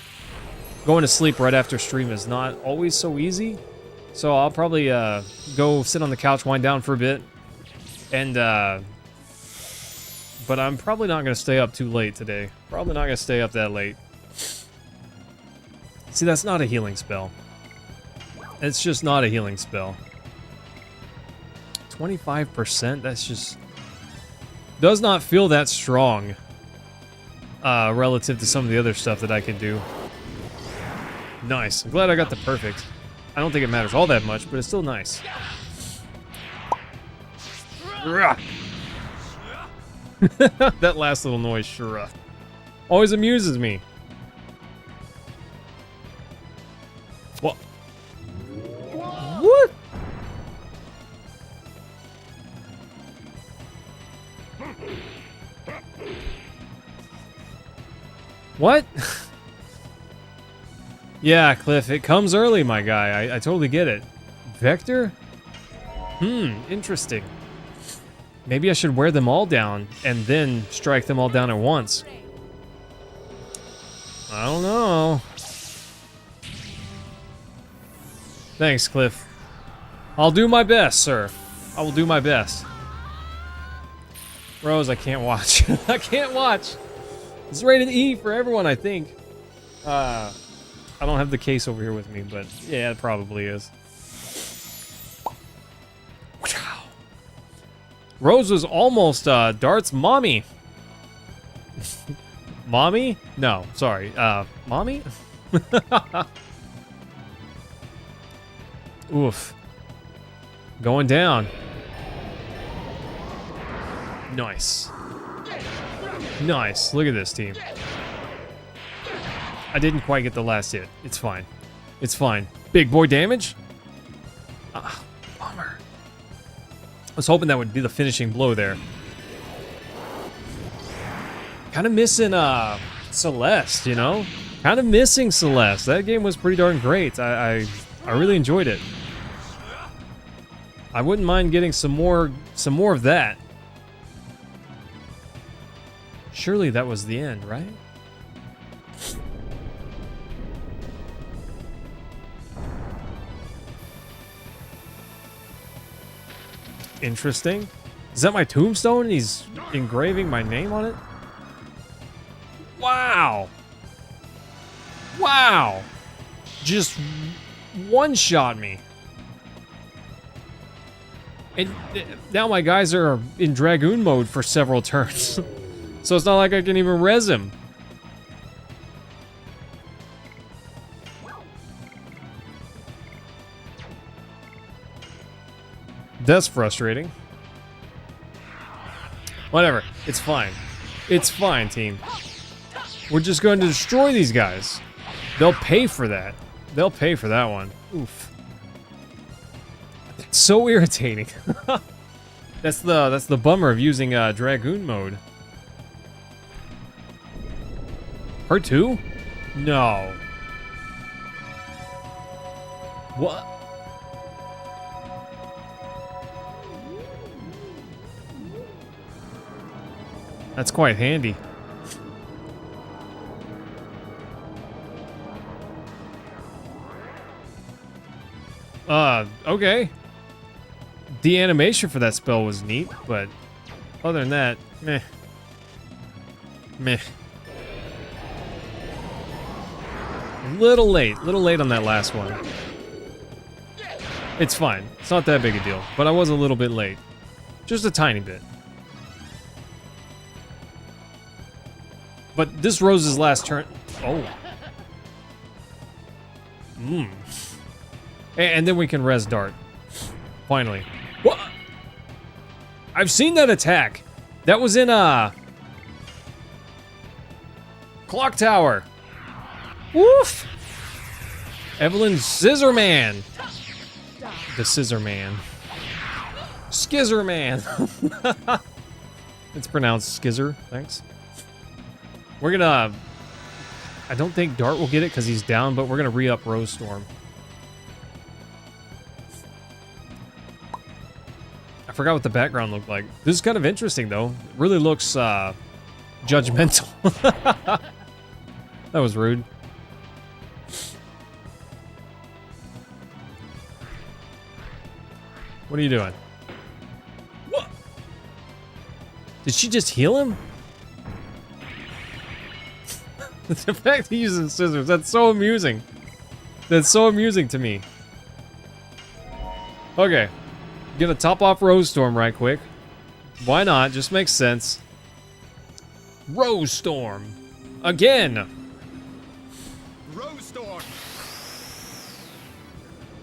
Speaker 1: going to sleep right after stream is not always so easy. So I'll probably go sit on the couch, wind down for a bit, and but I'm probably not going to stay up too late today. Probably not going to stay up that late. See, that's not a healing spell. It's just not a healing spell. 25%, that's just... does not feel that strong relative to some of the other stuff that I can do. Nice. I'm glad I got the perfect. I don't think it matters all that much, but it's still nice. That last little noise, sure. Always amuses me. What? What? What? Yeah, Cliff, it comes early, my guy. I totally get it. Vector? Interesting. Maybe I should wear them all down and then strike them all down at once. I don't know. Thanks, Cliff. I'll do my best, sir. I will do my best. Rose, I can't watch. I can't watch. It's rated E for everyone, I think. I don't have the case over here with me, but yeah, it probably is. Rose was almost Dart's mommy. Mommy? No, sorry. Mommy? Oof. Going down. Nice. Nice. Look at this team. I didn't quite get the last hit. It's fine. It's fine. Big boy damage? Bummer. I was hoping that would be the finishing blow there. Kind of missing Celeste, you know? Kind of missing Celeste. That game was pretty darn great. I really enjoyed it. I wouldn't mind getting some more of that. Surely that was the end, right? Interesting. Is that my tombstone? He's engraving my name on it? Wow. Wow. Just one-shot me. And now my guys are in Dragoon mode for several turns. So it's not like I can even res him. That's frustrating. Whatever. It's fine. It's fine, team. We're just going to destroy these guys. They'll pay for that. They'll pay for that one. Oof. It's so irritating. That's the bummer of using Dragoon mode. Her too? No. What? That's quite handy. Okay. The animation for that spell was neat, but other than that, meh. Meh. Little late on that last one. It's fine. It's not that big a deal, but I was a little bit late. Just a tiny bit. But this Rose's last turn... Oh. And then we can res Dart. Finally. What? I've seen that attack. That was in Clock Tower. Woof! Evelyn Scissor Man. The Scissor Man. Skizzer Man. It's pronounced Skizzer, thanks. We're gonna... I don't think Dart will get it because he's down, but we're gonna re-up Rose Storm. I forgot what the background looked like. This is kind of interesting, though. It really looks, judgmental. That was rude. What are you doing? What? Did she just heal him? The fact he uses scissors, that's so amusing. That's so amusing to me. Okay. Gonna top off Rose Storm right quick. Why not? Just makes sense. Rose Storm. Again.
Speaker 2: Rose Storm.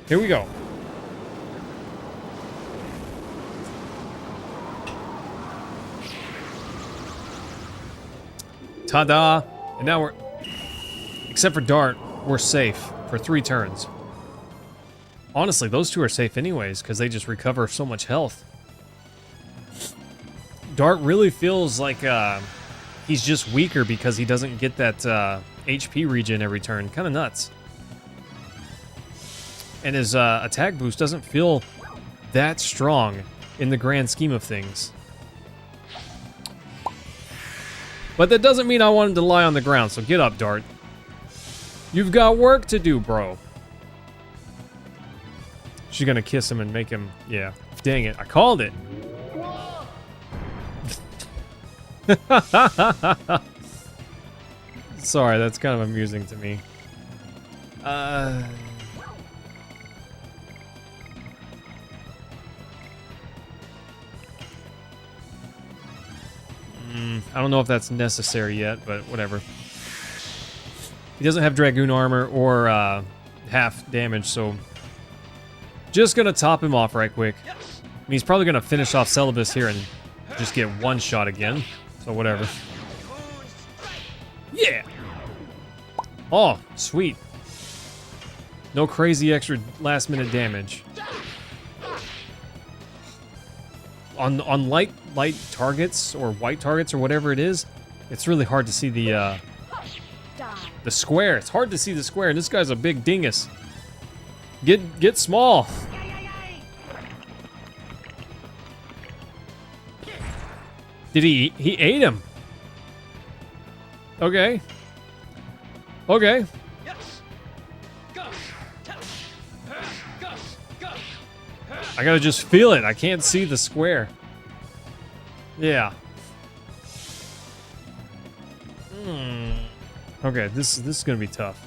Speaker 1: Here we go. Ta-da! And now we're... Except for Dart, we're safe for 3 turns. Honestly, those two are safe anyways, because they just recover so much health. Dart really feels like he's just weaker because he doesn't get that HP regen every turn. Kind of nuts. And his attack boost doesn't feel that strong in the grand scheme of things. But that doesn't mean I want him to lie on the ground, so get up, Dart. You've got work to do, bro. She's gonna kiss him and make him... Yeah. Dang it, I called it. Sorry, that's kind of amusing to me. I don't know if that's necessary yet, but whatever. He doesn't have Dragoon armor or half damage, so... Just gonna top him off right quick. I mean, he's probably gonna finish off Celibus here and just get one shot again. So whatever. Yeah! Oh, sweet. No crazy extra last minute damage. On light targets or white targets or whatever it is, it's really hard to see the square. It's hard to see the square, and this guy's a big dingus. Get small. Did he ate him? Okay. Okay. I gotta just feel it. I can't see the square. Yeah. Okay, this is gonna be tough.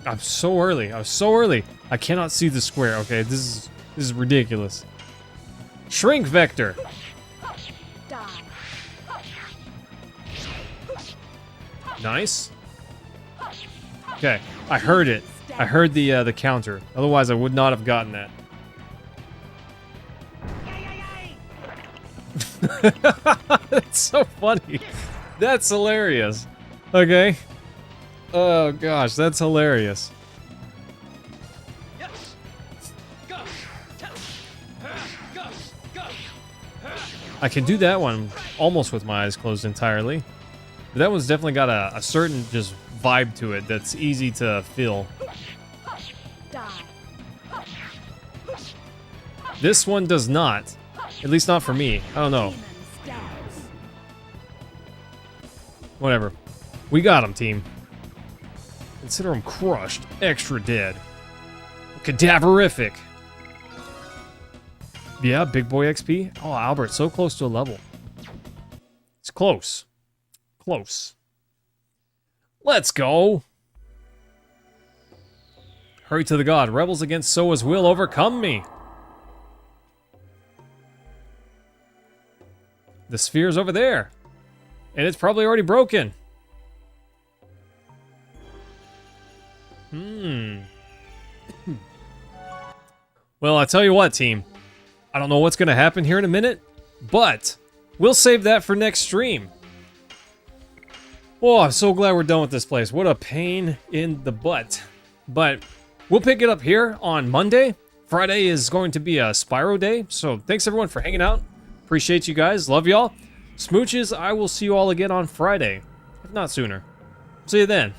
Speaker 1: I'm so early. I was so early. I cannot see the square. Okay, this is ridiculous. Shrink vector. Nice. Okay, I heard it. I heard the counter. Otherwise, I would not have gotten that. That's so funny. That's hilarious. Okay. Oh gosh, that's hilarious. I can do that one almost with my eyes closed entirely. But that one's definitely got a certain just vibe to it that's easy to feel. This one does not. At least not for me. I don't know. Whatever. We got him, team. Consider him crushed. Extra dead. Cadaverific. Yeah, big boy XP. Oh, Albert, so close to a level. It's close. Close. Let's go. Hurry to the god. Rebels against Soa's will overcome me. The sphere's over there. And it's probably already broken. Well, I tell you what, team. I don't know what's going to happen here in a minute, but we'll save that for next stream. Oh, I'm so glad we're done with this place. What a pain in the butt. But we'll pick it up here on Monday. Friday is going to be a Spyro day, so thanks everyone for hanging out. Appreciate you guys. Love y'all. Smooches, I will see you all again on Friday, if not sooner. See you then.